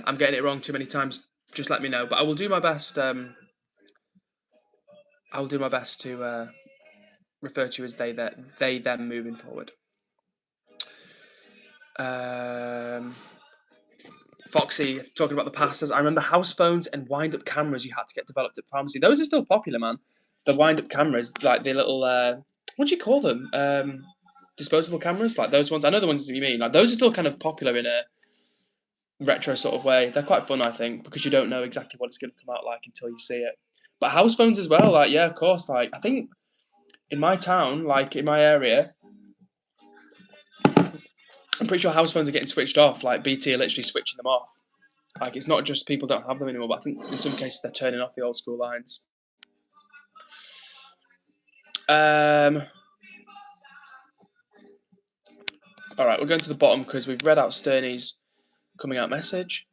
I'm getting it wrong too many times, just let me know. But I will do my best. I will do my best to refer to you as they/them moving forward. Foxy talking about the pastas. I remember house phones and wind-up cameras you had to get developed at pharmacy. Those are still popular, man. The wind-up cameras, like the little what do you call them? Disposable cameras, like those ones. I know the ones that you mean. Like those are still kind of popular in a retro sort of way. They're quite fun, I think, because you don't know exactly what it's going to come out like until you see it. But house phones as well, like yeah, of course. Like I think in my town, like in my area, I'm pretty sure house phones are getting switched off. Like BT are literally switching them off. Like it's not just people don't have them anymore, but I think in some cases they're turning off the old school lines. All right, we're going to the bottom because we've read out Sterny's coming out message.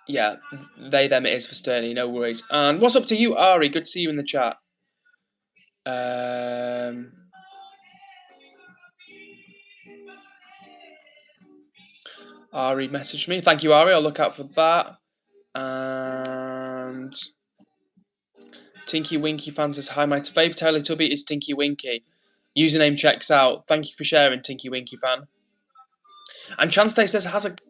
Yeah, them it is for Sterny, no worries. And what's up to you, Ari? Good to see you in the chat. Ari messaged me. Thank you, Ari. I'll look out for that. And Tinky Winky fan says, hi, my fave Teletubby is Tinky Winky. Username checks out. Thank you for sharing, Tinky Winky fan. And Chance Day says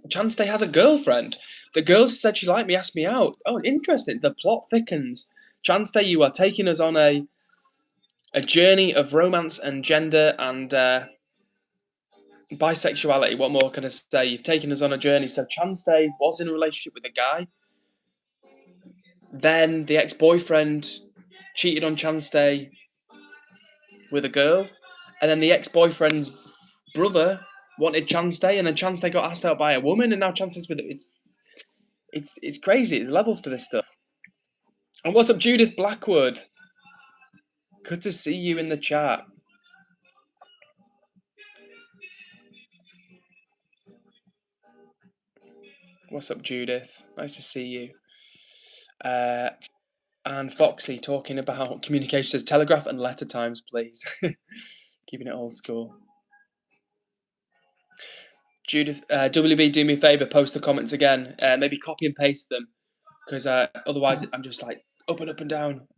Chance Day has a girlfriend. The girl said she liked me, asked me out. Oh, interesting. The plot thickens. Chance Day, you are taking us on a journey of romance and gender and bisexuality, what more can I say? You've taken us on a journey. So Chanstay was in a relationship with a guy. Then the ex-boyfriend cheated on Chanstay with a girl. And then the ex-boyfriend's brother wanted Chanstay, and then Chanstay got asked out by a woman, and now Chanstay's with it. It's crazy. There's levels to this stuff. And what's up, Judith Blackwood? Good to see you in the chat. What's up, Judith? Nice to see you. And Foxy talking about communication says telegraph and letter times, please. Keeping it old school. Judith, WB, do me a favour, post the comments again. Maybe copy and paste them, because otherwise I'm just like up and down.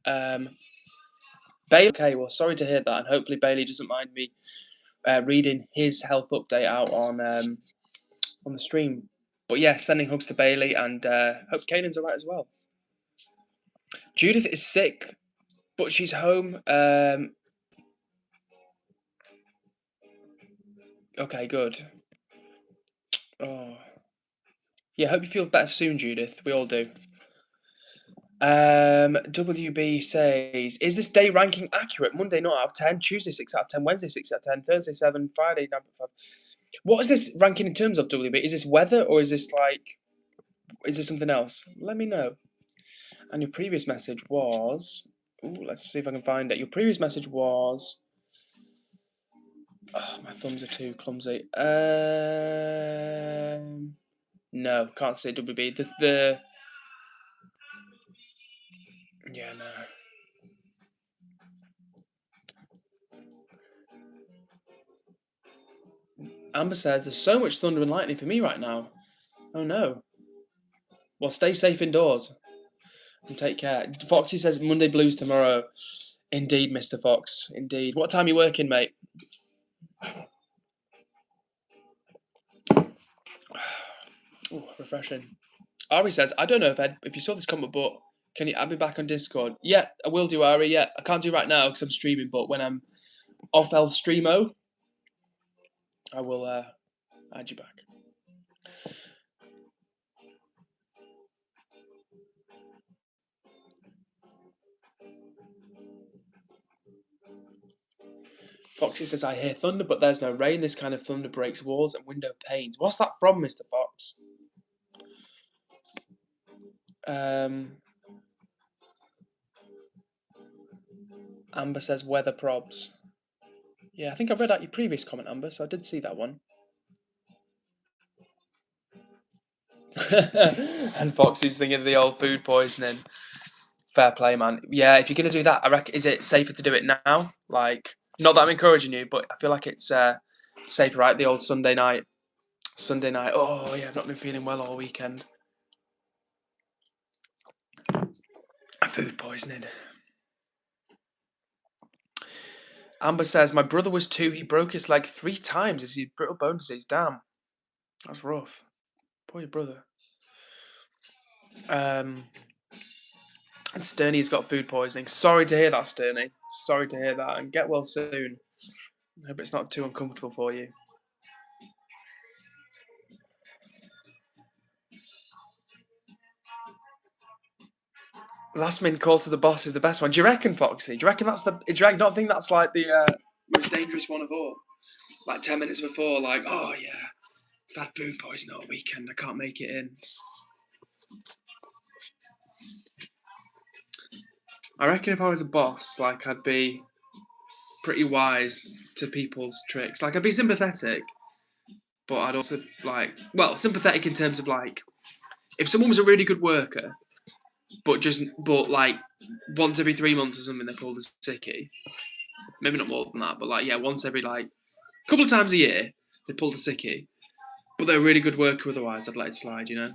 Bailey, okay, well, sorry to hear that, and hopefully Bailey doesn't mind me reading his health update out on the stream. But yeah, sending hugs to Bailey, and hope Kanan's alright as well. Judith is sick, but she's home. Okay, good. Oh, yeah. Hope you feel better soon, Judith. We all do. WB says, is this day ranking accurate? Monday 9 out of 10, Tuesday 6 out of 10, Wednesday 6 out of 10, Thursday 7, Friday 9.5. What is this ranking in terms of, WB? Is this weather, or is this is this something else? Let me know. And your previous message was, let's see if I can find it. Your previous message was, oh, my thumbs are too clumsy. No, can't say WB. Yeah, no. Amber says, there's so much thunder and lightning for me right now. Oh no. Well, stay safe indoors. And take care. Foxy says Monday blues tomorrow. Indeed, Mr. Fox. Indeed. What time are you working, mate? Ooh, refreshing. Ari says, I don't know if you saw this comment, but can you add me back on Discord? Yeah, I will do, Ari. Yeah, I can't do right now because I'm streaming, but when I'm off El Streamo, I will add you back. Foxy says, I hear thunder, but there's no rain. This kind of thunder breaks walls and window panes. What's that from, Mr. Fox? Amber says, weather probs. Yeah, I think I read out your previous comment, Amber, so I did see that one. And Foxy's thinking of the old food poisoning. Fair play, man. Yeah, if you're going to do that, I reckon, is it safer to do it now? Like, not that I'm encouraging you, but I feel like it's safer, right? The old Sunday night. Oh, yeah, I've not been feeling well all weekend. Food poisoning. Amber says, my brother was 2. He broke his leg 3 times. Is he brittle bone disease? Damn. That's rough. Poor your brother. And Sterney's got food poisoning. Sorry to hear that, Sterney. Sorry to hear that. And get well soon. I hope it's not too uncomfortable for you. Last minute call to the boss is the best one. Do you reckon, Foxy? Do you reckon that's do you not think that's like the most dangerous one of all? Like 10 minutes before, like, oh yeah, I've had food poisoning all weekend. I can't make it in. I reckon if I was a boss, like, I'd be pretty wise to people's tricks. Like, I'd be sympathetic, but I'd also sympathetic in terms of like, if someone was a really good worker, but like once every 3 months or something they pulled a sickie. Maybe not more than that, but like, yeah, once every like couple of times a year they pulled a sickie. But they're a really good worker otherwise, I'd let it slide, you know?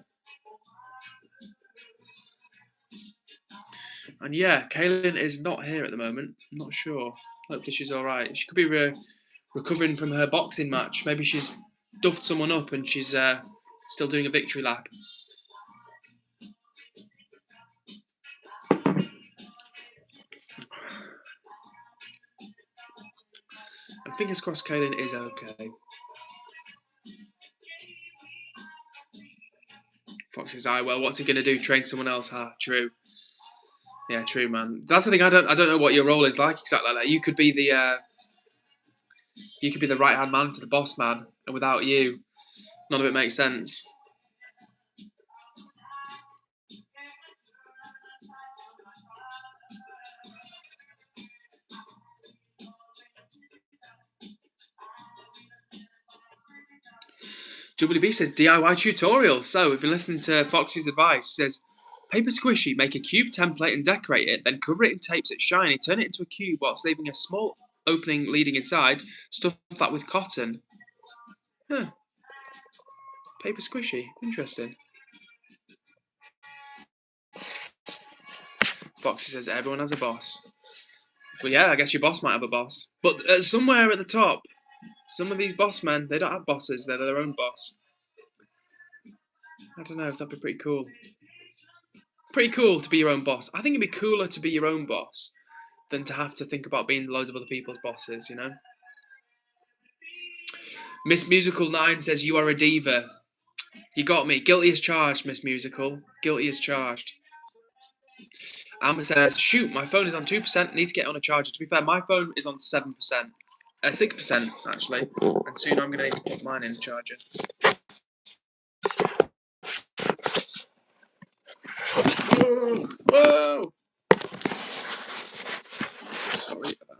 And yeah, Kaylin is not here at the moment. I'm not sure. Hopefully she's alright. She could be recovering from her boxing match. Maybe she's duffed someone up and she's still doing a victory lap. And fingers crossed Kaylin is okay. says, well, what's he going to do? Train someone else? True. Yeah, true, man. That's the thing. I don't know what your role is like exactly like that. You could be the right hand man to the boss man, and without you, none of it makes sense. WB says DIY tutorials. So we've been listening to Foxy's advice. He says, paper squishy, make a cube template and decorate it, then cover it in tape so it's shiny, turn it into a cube whilst leaving a small opening leading inside, stuff that with cotton. Huh. Paper squishy, interesting. Foxy says, everyone has a boss. Well, yeah, I guess your boss might have a boss. But somewhere at the top, some of these boss men, they don't have bosses, they're their own boss. I don't know if that'd be pretty cool. Pretty cool to be your own boss. I think it'd be cooler to be your own boss than to have to think about being loads of other people's bosses, you know? Miss Musical 9 says, you are a diva. You got me. Guilty as charged, Miss Musical. Guilty as charged. Amber says, shoot, my phone is on 2%, need to get on a charger. To be fair, my phone is on 7%. 6%, actually. And soon I'm going to need to put mine in the charger. Whoa! Sorry about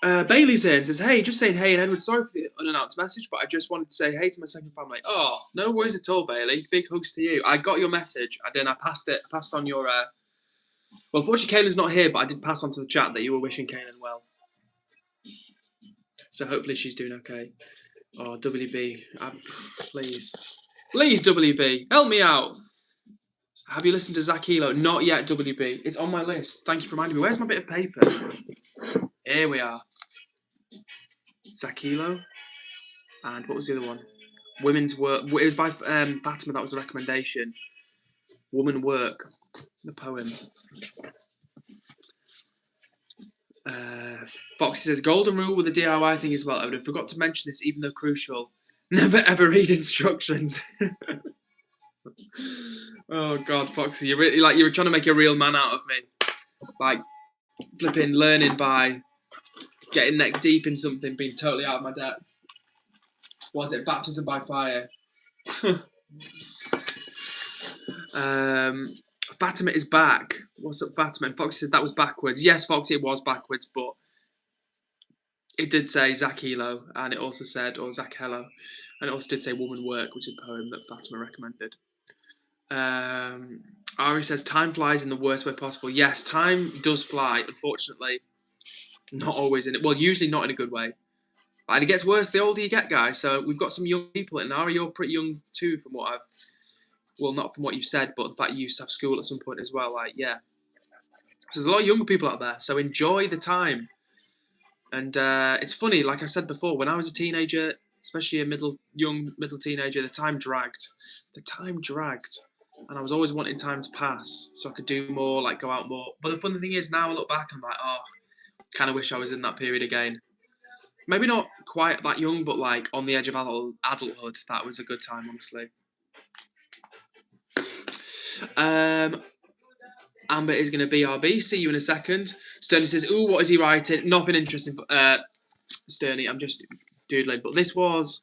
that. Bailey's here and says, hey, just saying hey, and Edward, sorry for the unannounced message, but I just wanted to say hey to my second family. Oh, no worries at all, Bailey. Big hugs to you. I got your message. I passed on your... Well, unfortunately, Kaylin's not here, but I did pass on to the chat that you were wishing Kaylin well. So hopefully she's doing okay. Oh, WB, please. Please, WB, help me out. Have you listened to Zakilo? Not yet, WB. It's on my list. Thank you for reminding me. Where's my bit of paper? Here we are. Zakilo. And what was the other one? Women's Work. It was by Fatima. That was the recommendation. Woman Work. The poem. Foxy says, golden rule with the DIY thing as well. I would have forgot to mention this, even though crucial. Never ever read instructions. Oh God, Foxy, you were trying to make a real man out of me. Like flipping learning by getting neck deep in something, being totally out of my depth. Was it baptism by fire? Fatima is back. What's up, Fatima? And Foxy said that was backwards. Yes, Foxy, it was backwards, but it did say Zakilo, and it also said, or Zakhello, and it also did say Woman Work, which is a poem that Fatima recommended. Ari says, time flies in the worst way possible. Yes, time does fly, unfortunately. Not always in it. Well, usually not in a good way. And it gets worse the older you get, guys. So we've got some young people in. Ari, you're pretty young too, from what I've... Well, not from what you've said, but the fact you used to have school at some point as well. Like, yeah. So there's a lot of younger people out there. So enjoy the time. And it's funny, like I said before, when I was a teenager, especially a young middle teenager, the time dragged. And I was always wanting time to pass so I could do more, like go out more. But the funny thing is, now I look back and I'm like, oh, kind of wish I was in that period again. Maybe not quite that young, but like on the edge of adulthood. That was a good time, honestly. Amber is going to BRB. See you in a second. Sterney says, ooh, what is he writing? Nothing interesting. Sterney, I'm just doodling. But this was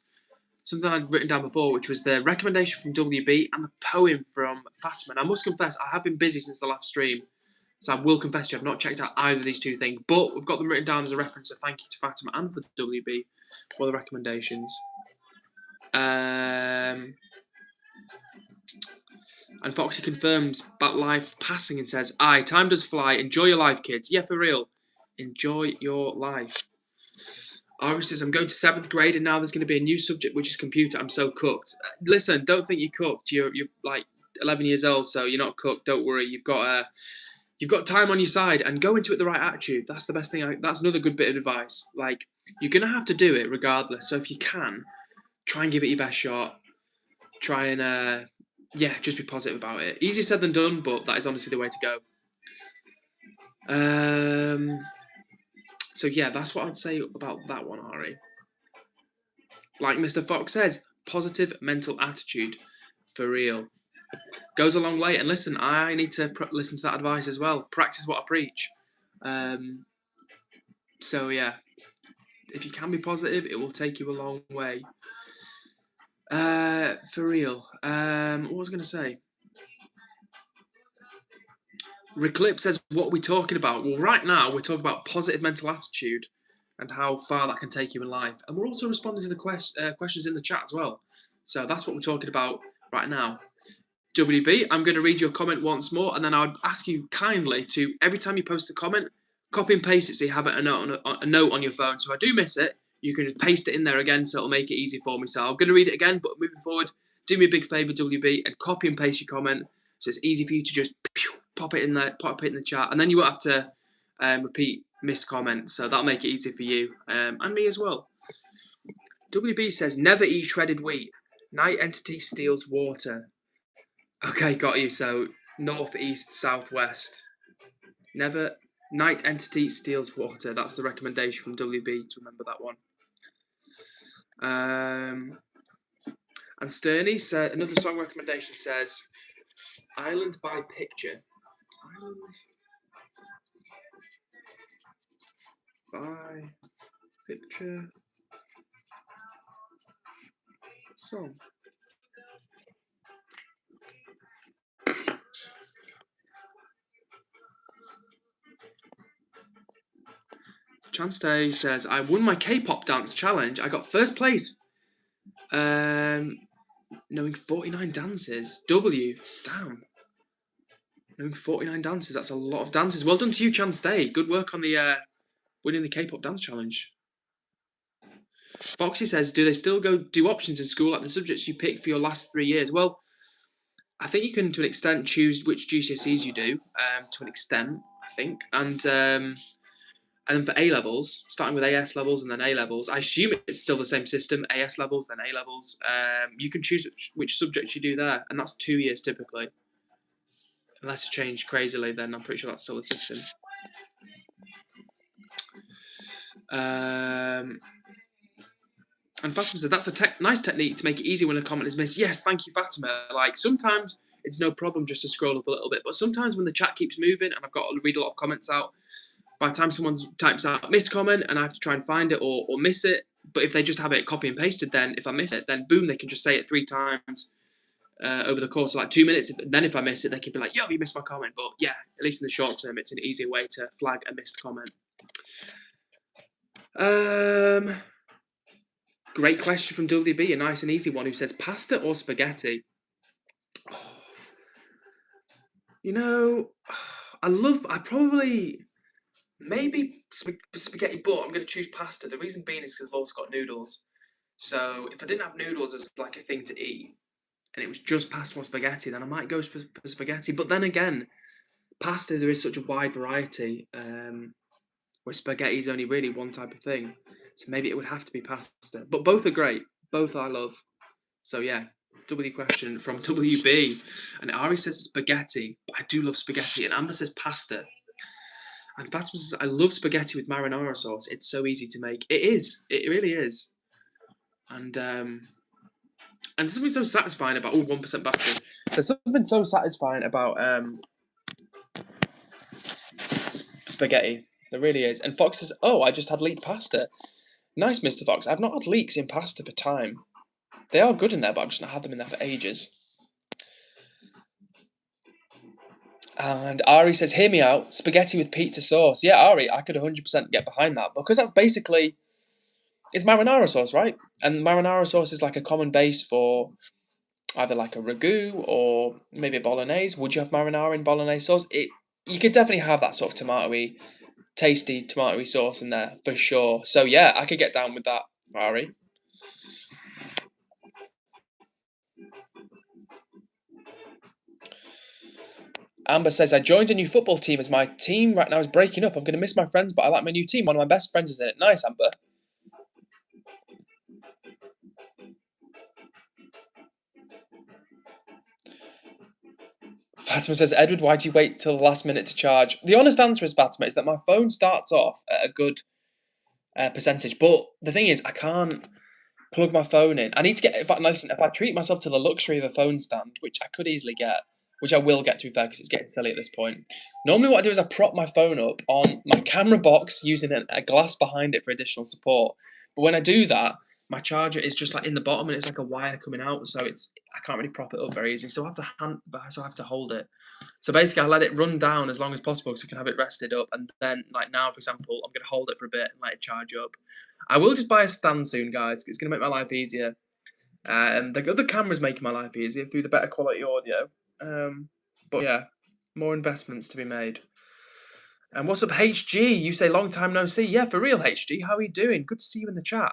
something I'd written down before, which was the recommendation from WB and the poem from Fatima. And I must confess, I have been busy since the last stream. So I will confess to you, I've not checked out either of these two things. But we've got them written down as a reference. So thank you to Fatima and for WB for the recommendations. And Foxy confirms about life passing and says, aye, time does fly. Enjoy your life, kids. Yeah, for real. Enjoy your life. Ari says, I'm going to 7th grade and now there's going to be a new subject, which is computer. I'm so cooked. Listen, don't think you're cooked. You're like 11 years old, so you're not cooked. Don't worry. You've got time on your side and go into it with the right attitude. That's the best thing. That's another good bit of advice. Like, you're going to have to do it regardless. So if you can, try and give it your best shot. Try and... yeah, just be positive about it. Easier said than done, but that is honestly the way to go. So yeah, that's what I'd say about that one, Ari. Like Mr. Fox says, positive mental attitude, for real. Goes a long way. And listen, I need to listen to that advice as well. Practice what I preach. So yeah, if you can be positive, it will take you a long way. For real. What was I going to say? Reclip says, what are we talking about? Well, right now, we're talking about positive mental attitude and how far that can take you in life. And we're also responding to the questions in the chat as well. So that's what we're talking about right now. WB, I'm going to read your comment once more, and then I would ask you kindly to, every time you post a comment, copy and paste it so you have it a note on your phone. So if I do miss it, you can just paste it in there again, so it'll make it easy for me. So I'm going to read it again, but moving forward, do me a big favour, WB, and copy and paste your comment so it's easy for you to just pop it in there, pop it in the chat, and then you won't have to repeat missed comments. So that'll make it easy for you and me as well. WB says, never eat shredded wheat. Night entity steals water. Okay, got you. So north, east, southwest. Never. Night entity steals water. That's the recommendation from WB to remember that one. And Sterney said another song recommendation says Island by Picture. Island by Picture song. Chance Day says, I won my K-pop dance challenge. I got first place. Knowing 49 dances. W. Damn. Knowing 49 dances. That's a lot of dances. Well done to you, Chance Day. Good work on the winning the K-pop dance challenge. Foxy says, do they still go do options in school like the subjects you picked for your last 3 years? Well, I think you can, to an extent, choose which GCSEs you do, to an extent, I think. And then for A-levels, starting with AS levels and then A-levels, I assume it's still the same system, AS levels, then A-levels. You can choose which subjects you do there, and that's 2 years typically. Unless it changed crazily, then I'm pretty sure that's still the system. And Fatima said, that's a nice technique to make it easy when a comment is missed. Yes, thank you, Fatima. Like, sometimes it's no problem just to scroll up a little bit, but sometimes when the chat keeps moving and I've got to read a lot of comments out, by the time someone types out missed comment and I have to try and find it or miss it, but if they just have it copy and pasted, then if I miss it, then boom, they can just say it 3 times over the course of like 2 minutes. Then if I miss it, they can be like, yo, you missed my comment. But yeah, at least in the short term, it's an easier way to flag a missed comment. Great question from WB, a nice and easy one, who says pasta or spaghetti. Oh, you know, maybe spaghetti, but I'm going to choose pasta. The reason being is because I've also got noodles. So if I didn't have noodles as like a thing to eat, and it was just pasta or spaghetti, then I might go for spaghetti. But then again, pasta, there is such a wide variety, where spaghetti is only really one type of thing. So maybe it would have to be pasta. But both are great. Both I love. So yeah, W question from WB. And Ari says spaghetti, but I do love spaghetti. And Amber says pasta. And Fatima says, I love spaghetti with marinara sauce. It's so easy to make. It is. It really is. And there's something so satisfying about 1% battery. There's something so satisfying about spaghetti. There really is. And Fox says, oh, I just had leek pasta. Nice, Mr. Fox. I've not had leeks in pasta for time. They are good in there, but I've just not had them in there for ages. And Ari says, hear me out, spaghetti with pizza sauce. Yeah, Ari, I could 100% get behind that, because that's basically, it's marinara sauce, right? And marinara sauce is like a common base for either like a ragu or maybe a bolognese. Would you have marinara in bolognese sauce? You could definitely have that sort of tasty tomatoey sauce in there for sure. So yeah, I could get down with that, Ari. Amber says, I joined a new football team as my team right now is breaking up. I'm going to miss my friends, but I like my new team. One of my best friends is in it. Nice, Amber. Fatima says, Edward, why do you wait till the last minute to charge? The honest answer is, Fatima, is that my phone starts off at a good percentage. But the thing is, I can't plug my phone in. I need to get. Listen, if I treat myself to the luxury of a phone stand, which I could easily get, which I will get to be fair, because it's getting silly at this point. Normally, what I do is I prop my phone up on my camera box using a glass behind it for additional support. But when I do that, my charger is just like in the bottom, and it's like a wire coming out, so I can't really prop it up very easily. So I have to hold it. So basically, I let it run down as long as possible so I can have it rested up, and then like now, for example, I'm gonna hold it for a bit and let it charge up. I will just buy a stand soon, guys. It's gonna make my life easier. The other camera's making my life easier through the better quality audio. But yeah, more investments to be made. And what's up, HG? You say long time no see. Yeah, for real, HG. How are you doing? Good to see you in the chat.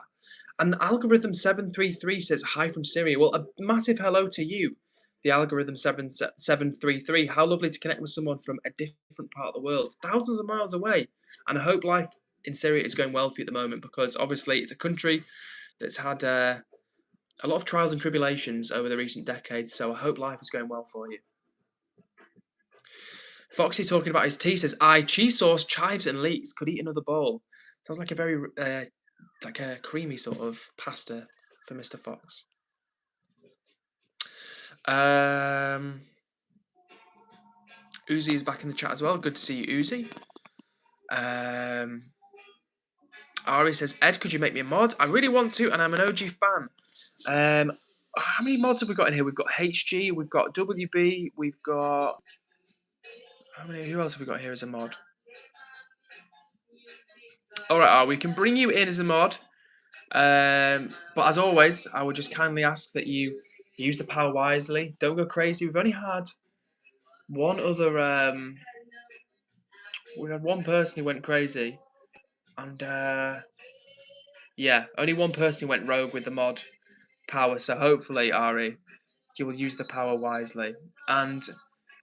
And the algorithm 733 says hi from Syria. Well, a massive hello to you, the algorithm 733. How lovely to connect with someone from a different part of the world, thousands of miles away. And I hope life in Syria is going well for you at the moment, because obviously it's a country that's had a lot of trials and tribulations over the recent decades. So I hope life is going well for you. Foxy talking about his tea says, cheese sauce, chives and leeks. Could eat another bowl. Sounds like a very like a creamy sort of pasta for Mr. Fox. Uzi is back in the chat as well. Good to see you, Uzi. Ari says, Ed, could you make me a mod? I really want to, and I'm an OG fan. How many mods have we got in here? We've got HG, we've got WB, we've got... Who else have we got here as a mod? Alright, we can bring you in as a mod. But as always, I would just kindly ask that you use the power wisely. Don't go crazy. We've only had one other... we had one person who went crazy. And, yeah, only one person who went rogue with the mod power. So hopefully, Ari, you will use the power wisely. And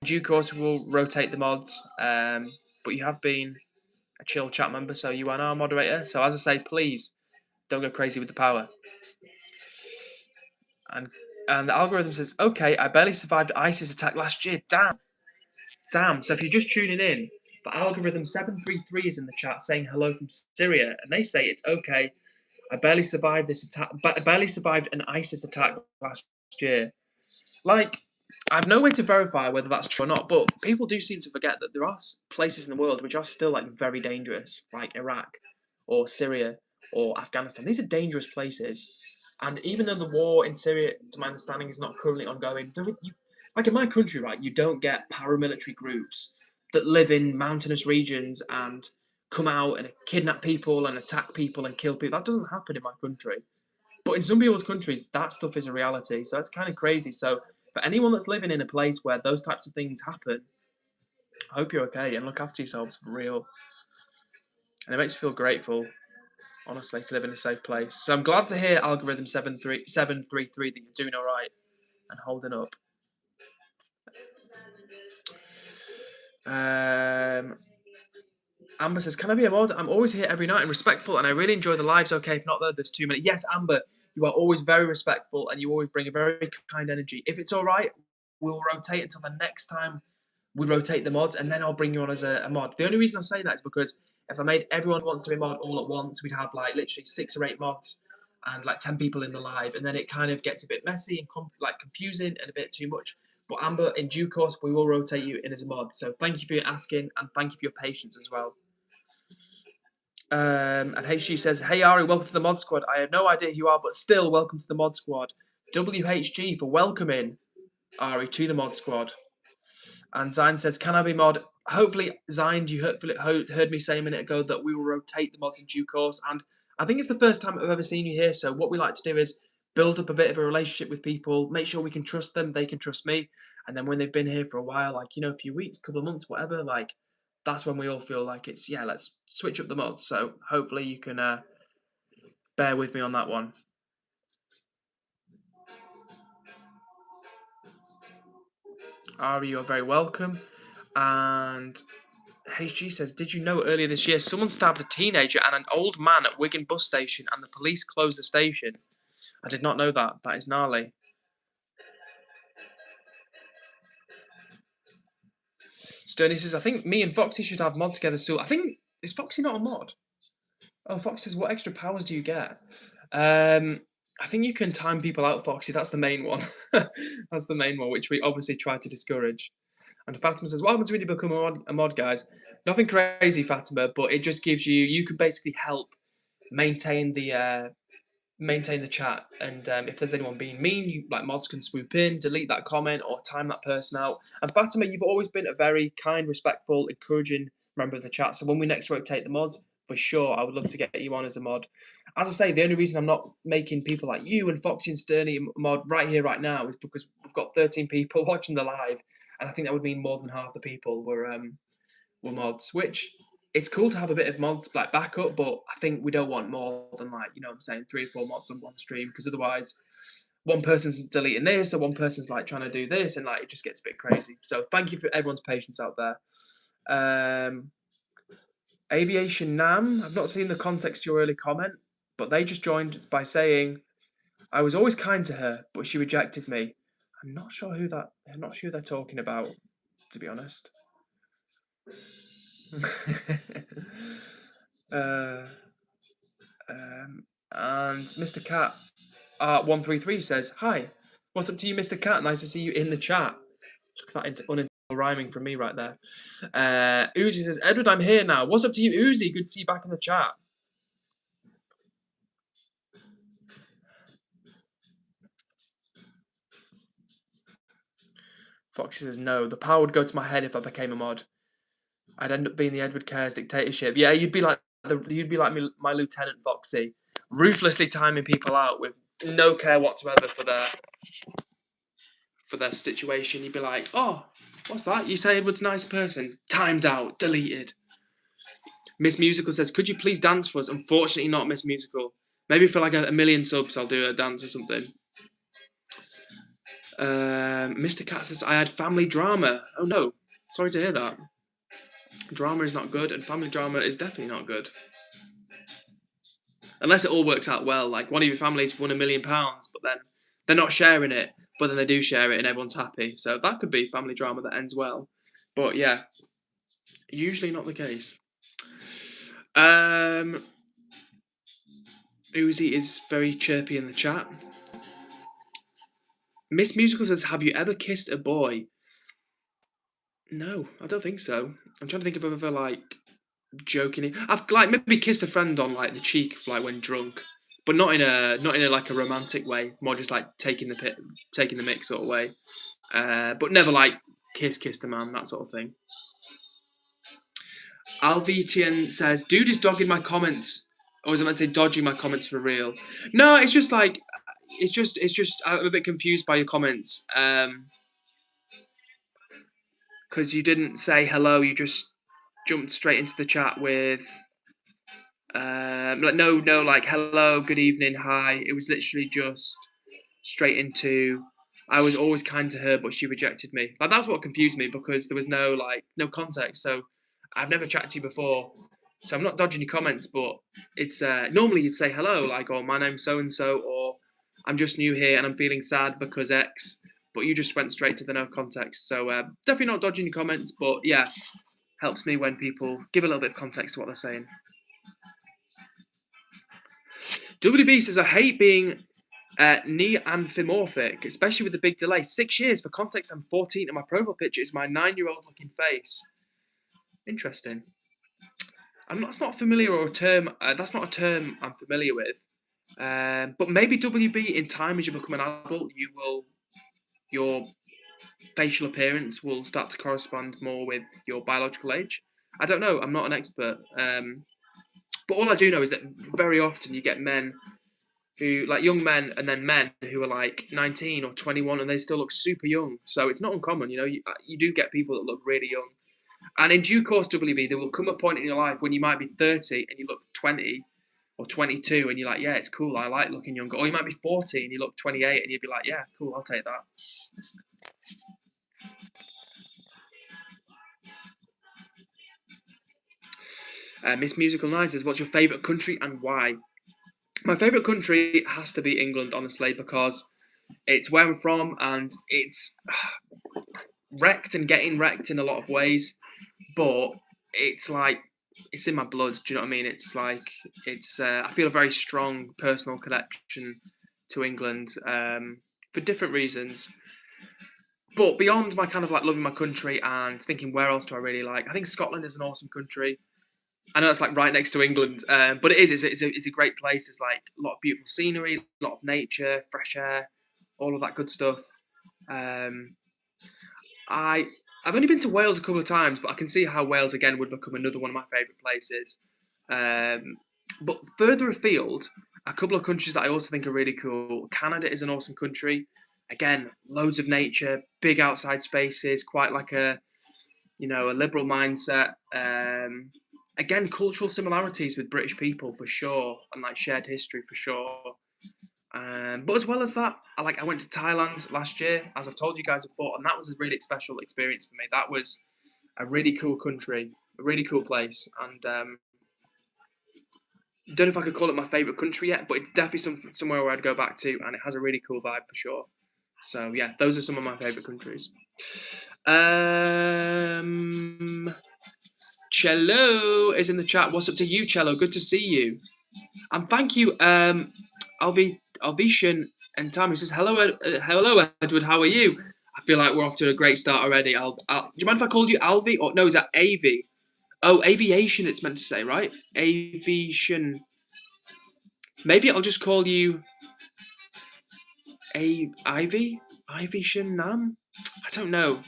in due course, we'll rotate the mods. But you have been a chill chat member, so you are now a moderator. So as I say, please don't go crazy with the power. And the algorithm says, okay, I barely survived ISIS attack last year. Damn. So if you're just tuning in, the algorithm 733 is in the chat saying hello from Syria, and they say it's okay. I barely survived this attack, but I barely survived an ISIS attack last year. Like, I have no way to verify whether that's true or not, but people do seem to forget that there are places in the world which are still like very dangerous, like Iraq or Syria or Afghanistan. These are dangerous places. And even though the war in Syria, to my understanding, is not currently ongoing, like in my country, right, you don't get paramilitary groups that live in mountainous regions and come out and kidnap people and attack people and kill people. That doesn't happen in my country. But in some people's countries, that stuff is a reality. So it's kind of crazy. So for anyone that's living in a place where those types of things happen, I hope you're okay and look after yourselves for real. And it makes me feel grateful, honestly, to live in a safe place. So I'm glad to hear algorithm 733 that you're doing all right and holding up. Amber says, can I be a mod? I'm always here every night and respectful, and I really enjoy the lives. Okay, if not though, there's too many. Yes, Amber, you are always very respectful and you always bring a very kind energy. If it's all right, we'll rotate until the next time we rotate the mods, and then I'll bring you on as a mod. The only reason I say that is because if I made everyone who wants to be a mod all at once, we'd have like literally 6 or 8 mods and like 10 people in the live, and then it kind of gets a bit messy and confusing and a bit too much. But Amber, in due course, we will rotate you in as a mod. So thank you for your asking, and thank you for your patience as well. And HG says, hey Ari, welcome to the mod squad. I have no idea who you are, but still welcome to the mod squad. WHG for welcoming Ari to the mod squad. And Zine says, can I be mod? Hopefully, Zine, you heard me say a minute ago that we will rotate the mods in due course. And I think it's the first time I've ever seen you here. So what we like to do is build up a bit of a relationship with people, make sure we can trust them, they can trust me. And then when they've been here for a while, like, a few weeks, a couple of months, whatever, like, that's when we all feel like it's, let's switch up the mods. So hopefully you can bear with me on that one. Ari, you're very welcome. And HG says, did you know earlier this year someone stabbed a teenager and an old man at Wigan bus station and the police closed the station? I did not know that. That is gnarly. Sturdy says, I think me and Foxy should have mod together soon. I think, is Foxy not a mod? Oh, Foxy says, what extra powers do you get? I I think you can time people out, Foxy. That's the main one. That's the main one, which we obviously try to discourage. And Fatima says, what happens when you become a mod, guys? Nothing crazy, Fatima, but it just gives you can basically help maintain the chat. And if there's anyone being mean, you like mods can swoop in, delete that comment, or time that person out. And Fatima, you've always been a very kind, respectful, encouraging member of the chat. So when we next rotate the mods, for sure, I would love to get you on as a mod. As I say, the only reason I'm not making people like you and Foxy and Sturny a mod right here, right now, is because we've got 13 people watching the live, and I think that would mean more than half the people were mods. Which it's cool to have a bit of mods like backup, but I think we don't want more than like, you know what I'm saying, 3 or 4 mods on one stream, because otherwise one person's deleting this or one person's like trying to do this, and like it just gets a bit crazy. So thank you for everyone's patience out there. Aviation Nam, I've not seen the context to your early comment, but they just joined by saying, I was always kind to her, but she rejected me. I'm not sure who they're talking about, to be honest. And Mr. Cat 133 says, hi, what's up to you, Mr. Cat? Nice to see you in the chat. Look at that unintentional rhyming from me right there. Uzi says, Edward, I'm here now. What's up to you, Uzi? Good to see you back in the chat. Foxy says, no, the power would go to my head if I became a mod. I'd end up being the EdwardCares dictatorship. Yeah, you'd be like my lieutenant, Foxy, ruthlessly timing people out with no care whatsoever for their situation. You'd be like, oh, what's that? You say Edward's a nice person. Timed out, deleted. Miss Musical says, could you please dance for us? Unfortunately not, Miss Musical. Maybe for like a million subs, I'll do a dance or something. Mr. Cat says, I had family drama. Oh no, sorry to hear that. Drama is not good, and family drama is definitely not good. Unless it all works out well, like one of your families won £1 million, but then they're not sharing it, but then they do share it and everyone's happy. So that could be family drama that ends well. But yeah, usually not the case. Uzi is very chirpy in the chat. Miss Musical says, have you ever kissed a boy? No, I don't think so. I'm trying to think if I've ever like joking. I've like maybe kissed a friend on like the cheek, like when drunk, but not in a like a romantic way. More just like taking the mick sort of way. But never like kissed a man, that sort of thing. Alvitian says, dude is dogging my comments. Or was I meant to say dodging my comments for real? No, it's just like it's just I'm a bit confused by your comments. Because you didn't say hello, you just jumped straight into the chat with like no like hello, good evening, hi. It was literally just straight into I was always kind to her, but she rejected me. Like that's what confused me, because there was no context. So I've never chatted to you before, so I'm not dodging your comments, but it's normally you'd say hello, like, oh, my name's so and so, or I'm just new here and I'm feeling sad because X. But you just went straight to the no context. So definitely not dodging your comments, but yeah, helps me when people give a little bit of context to what they're saying. WB says, I hate being neanthropomorphic, especially with the big delay. 6 years. For context, I'm 14 and my profile picture is my 9-year-old looking face. Interesting. That's not familiar or a term. That's not a term I'm familiar with. But maybe WB, in time as you become an adult, your facial appearance will start to correspond more with your biological age. I don't know. I'm not an expert. But all I do know is that very often you get men who, like young men, and then men who are like 19 or 21 and they still look super young. So it's not uncommon, you know. You do get people that look really young. And in due course, WB, there will come a point in your life when you might be 30 and you look 20 or 22 and you're like, yeah, it's cool, I like looking younger. Or you might be 40 and you look 28 and you'd be like, yeah, cool, I'll take that. Miss Musical Nine says, what's your favourite country and why? My favourite country has to be England, honestly, because it's where I'm from and it's wrecked and getting wrecked in a lot of ways. But it's like, it's in my blood, do you know what I mean? It's like, I feel a very strong personal connection to England for different reasons. But beyond my kind of like loving my country and thinking where else do I really like, I think Scotland is an awesome country. I know it's like right next to England, but it is. It's a great place. It's like a lot of beautiful scenery, a lot of nature, fresh air, all of that good stuff. Um, I've only been to Wales a couple of times, but I can see how Wales again would become another one of my favourite places. But further afield, a couple of countries that I also think are really cool. Canada is an awesome country. Again, loads of nature, big outside spaces, quite like a liberal mindset. Again, cultural similarities with British people for sure, and like shared history for sure. But as well as that, I went to Thailand last year, as I've told you guys before, and that was a really special experience for me. That was a really cool country, a really cool place, and don't know if I could call it my favourite country yet, but it's definitely somewhere where I'd go back to, and it has a really cool vibe for sure. So yeah, those are some of my favourite countries. Cello is in the chat. What's up to you, Cello? Good to see you. And thank you, Alvishan and Tommy says, hello, Edward, how are you? I feel like we're off to a great start already. Do you mind if I called you Alvi? Or no, is that Avi? Oh, aviation it's meant to say, right? Aviation. Maybe I'll just call you Ivy? Aviation Nam? I don't know.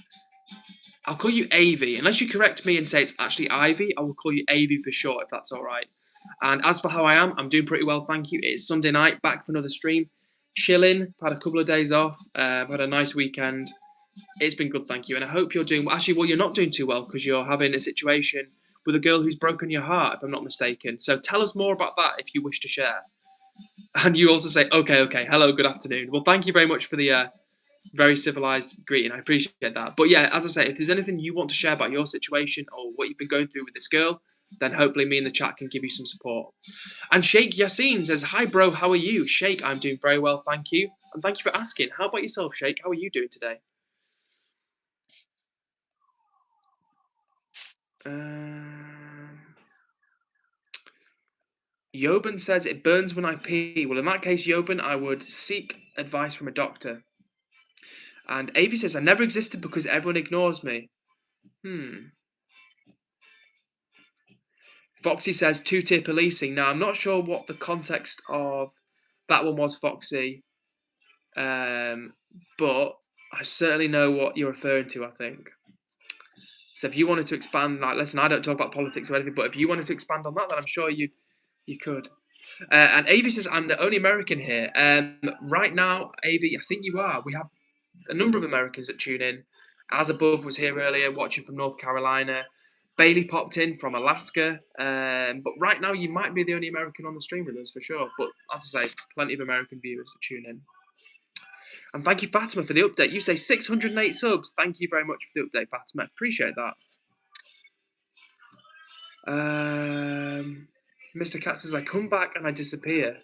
I'll call you Avy. Unless you correct me and say it's actually Ivy, I will call you Avy for short, if that's all right. And as for how I am, I'm doing pretty well, thank you. It's Sunday night, back for another stream. Chilling, had a couple of days off, had a nice weekend. It's been good, thank you. And I hope you're doing... Actually, well, you're not doing too well because you're having a situation with a girl who's broken your heart, if I'm not mistaken. So tell us more about that if you wish to share. And you also say, okay, hello, good afternoon. Well, thank you very much for the... very civilized greeting. I appreciate that. But yeah, as I say, if there's anything you want to share about your situation or what you've been going through with this girl, then hopefully me in the chat can give you some support. And Sheikh Yassin says, hi bro, how are you? Sheikh, I'm doing very well, thank you. And thank you for asking. How about yourself, Sheikh? How are you doing today? Yoban says, it burns when I pee. Well, in that case, Yoban, I would seek advice from a doctor. And Avi says, I never existed because everyone ignores me. Foxy says two-tier policing. Now, I'm not sure what the context of that one was, Foxy. But I certainly know what you're referring to, I think. So if you wanted to expand, like, listen, I don't talk about politics or anything, but if you wanted to expand on that, then I'm sure you could. And Avi says, I'm the only American here. Right now, Avi, I think you are. We have a number of Americans that tune in. As Above was here earlier, watching from North Carolina. Bailey popped in from Alaska. But right now, you might be the only American on the stream with us, for sure. But as I say, plenty of American viewers that tune in. And thank you, Fatima, for the update. You say 608 subs. Thank you very much for the update, Fatima. Appreciate that. Mr. Cat says, I come back and I disappear.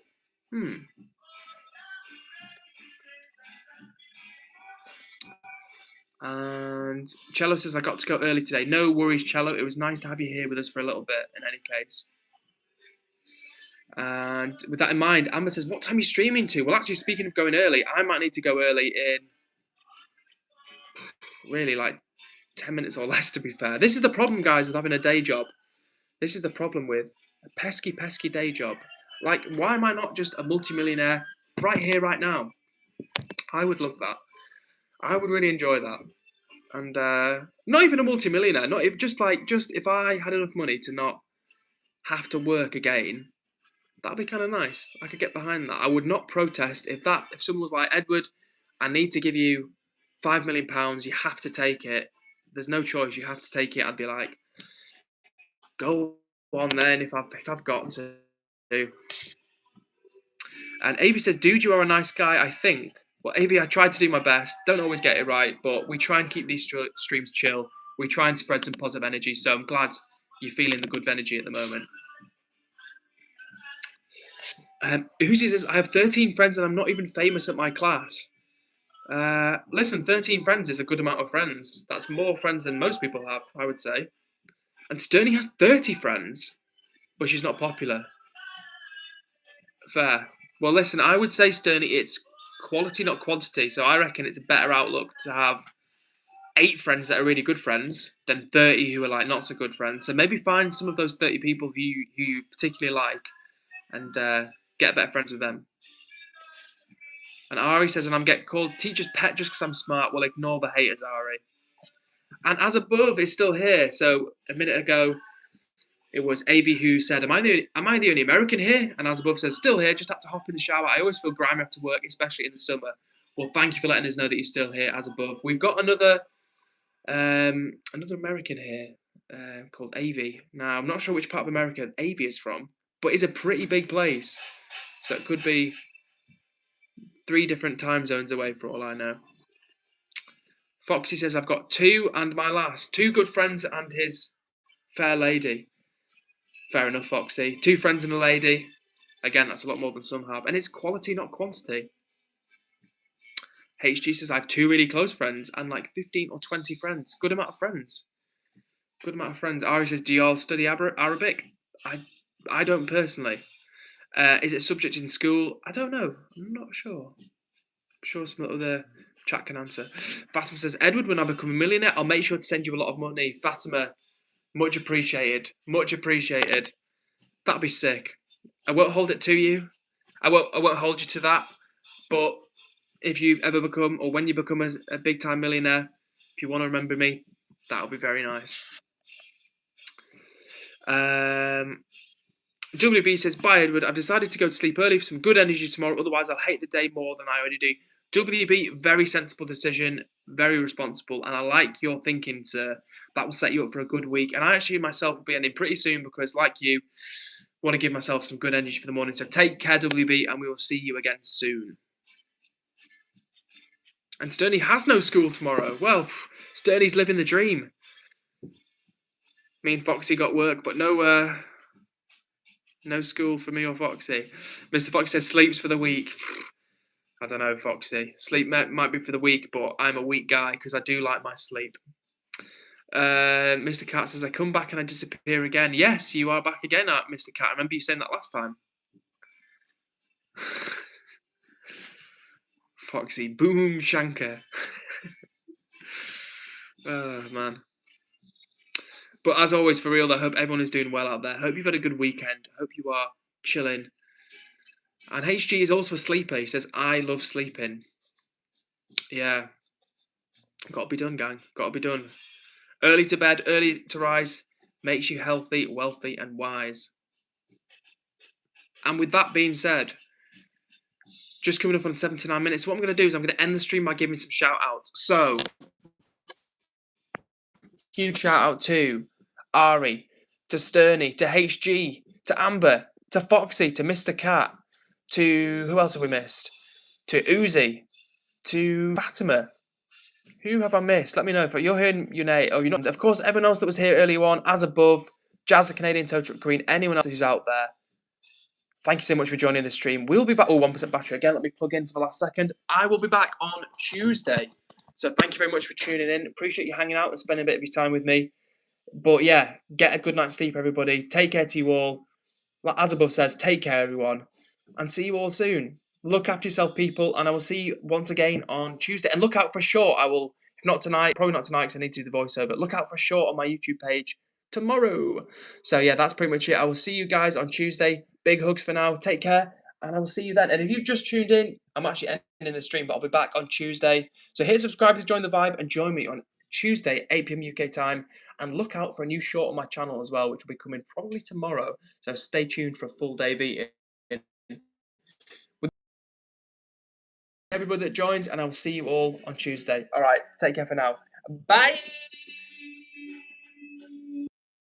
And Cello says, I got to go early today. No worries, Cello. It was nice to have you here with us for a little bit, in any case. And with that in mind, Amber says, what time are you streaming to? Well, actually, speaking of going early, I might need to go early in really like 10 minutes or less, to be fair. This is the problem, guys, with having a day job. This is the problem with a pesky, pesky day job. Like, why am I not just a multimillionaire right here, right now? I would love that. I would really enjoy that. And not even a multimillionaire. Not if just if I had enough money to not have to work again, that'd be kind of nice. I could get behind that. I would not protest if someone was like, Edward, I need to give you £5 million. You have to take it. There's no choice. You have to take it. I'd be like, go on then if I've got to. And Avi says, dude, you are a nice guy, I think. Well, Avi, I tried to do my best. Don't always get it right, but we try and keep these streams chill. We try and spread some positive energy, so I'm glad you're feeling the good energy at the moment. Uzi says, I have 13 friends and I'm not even famous at my class. Listen, 13 friends is a good amount of friends. That's more friends than most people have, I would say. And Sterny has 30 friends, but she's not popular. Fair. Well, listen, I would say, Sterney, it's quality, not quantity. So I reckon it's a better outlook to have 8 friends that are really good friends than 30 who are like not so good friends. So maybe find some of those 30 people who you particularly like and get better friends with them. And Ari says, and I'm getting called teacher's pet just because I'm smart. Well, ignore the haters, Ari. And as above is still here. So a minute ago, it was AV who said, am I the only American here? And as above says, still here, just had to hop in the shower. I always feel grimy after work, especially in the summer. Well, thank you for letting us know that you're still here, as above. We've got another American here called AV. Now, I'm not sure which part of America AV is from, but it's a pretty big place. So it could be 3 different time zones away for all I know. Foxy says, I've got 2 and my last. 2 good friends and his fair lady. Fair enough, Foxy. 2 friends and a lady. Again, that's a lot more than some have. And it's quality, not quantity. HG says, I have 2 really close friends and like 15 or 20 friends. Good amount of friends. Good amount of friends. Ari says, do y'all study Arabic? I don't personally. Is it a subject in school? I don't know. I'm not sure. I'm sure some other chat can answer. Fatima says, Edward, when I become a millionaire, I'll make sure to send you a lot of money. Fatima, much appreciated. Much appreciated. That'd be sick. I won't hold it to you. I won't hold you to that. But if you ever become, or when you become a big time millionaire, if you want to remember me, that'll be very nice. WB says, bye Edward, I've decided to go to sleep early for some good energy tomorrow, otherwise I'll hate the day more than I already do. WB, very sensible decision, very responsible, and I like your thinking, sir. That will set you up for a good week. And I actually myself will be ending pretty soon because, like you, want to give myself some good energy for the morning. So take care, WB, and we will see you again soon. And Sterney has no school tomorrow. Well, Sterney's living the dream. Me and Foxy got work, but no school for me or Foxy. Mr. Foxy says sleeps for the week. I don't know, Foxy. Sleep might be for the week, but I'm a weak guy because I do like my sleep. Mr. Cat says, I come back and I disappear again. Yes, you are back again, Mr. Cat. I remember you saying that last time. Foxy, boom, Shankar. Oh, man. But as always, for real, I hope everyone is doing well out there. Hope you've had a good weekend. Hope you are chilling. And HG is also a sleeper. He says, I love sleeping. Yeah. Got to be done, gang. Got to be done. Early to bed, early to rise makes you healthy, wealthy, and wise. And with that being said, just coming up on 79 minutes, what I'm going to do is I'm going to end the stream by giving some shout-outs. So, huge shout-out to Ari, to Sterney, to HG, to Amber, to Foxy, to Mr. Cat, to... who else have we missed? To Uzi, to Fatima. Who have I missed? Let me know if you're hearing Yunay or you're not. Of course, everyone else that was here earlier on, as above, Jazz the Canadian Tow Truck Queen, anyone else who's out there. Thank you so much for joining the stream. We'll be back. Oh, 1% battery again. Let me plug in for the last second. I will be back on Tuesday. So thank you very much for tuning in. Appreciate you hanging out and spending a bit of your time with me. But yeah, get a good night's sleep, everybody. Take care to you all. Like as above says, take care, everyone. And see you all soon. Look after yourself, people. And I will see you once again on Tuesday. And look out for a short. I will, if not tonight, probably not tonight because I need to do the voiceover. Look out for a short on my YouTube page tomorrow. So yeah, that's pretty much it. I will see you guys on Tuesday. Big hugs for now. Take care. And I will see you then. And if you've just tuned in, I'm actually ending the stream, but I'll be back on Tuesday. So hit subscribe to join the vibe and join me on Tuesday, 8 p.m. UK time. And look out for a new short on my channel as well, which will be coming probably tomorrow. So stay tuned for a full day of eating. With everybody that joined, and I'll see you all on Tuesday. All right, take care for now. Bye.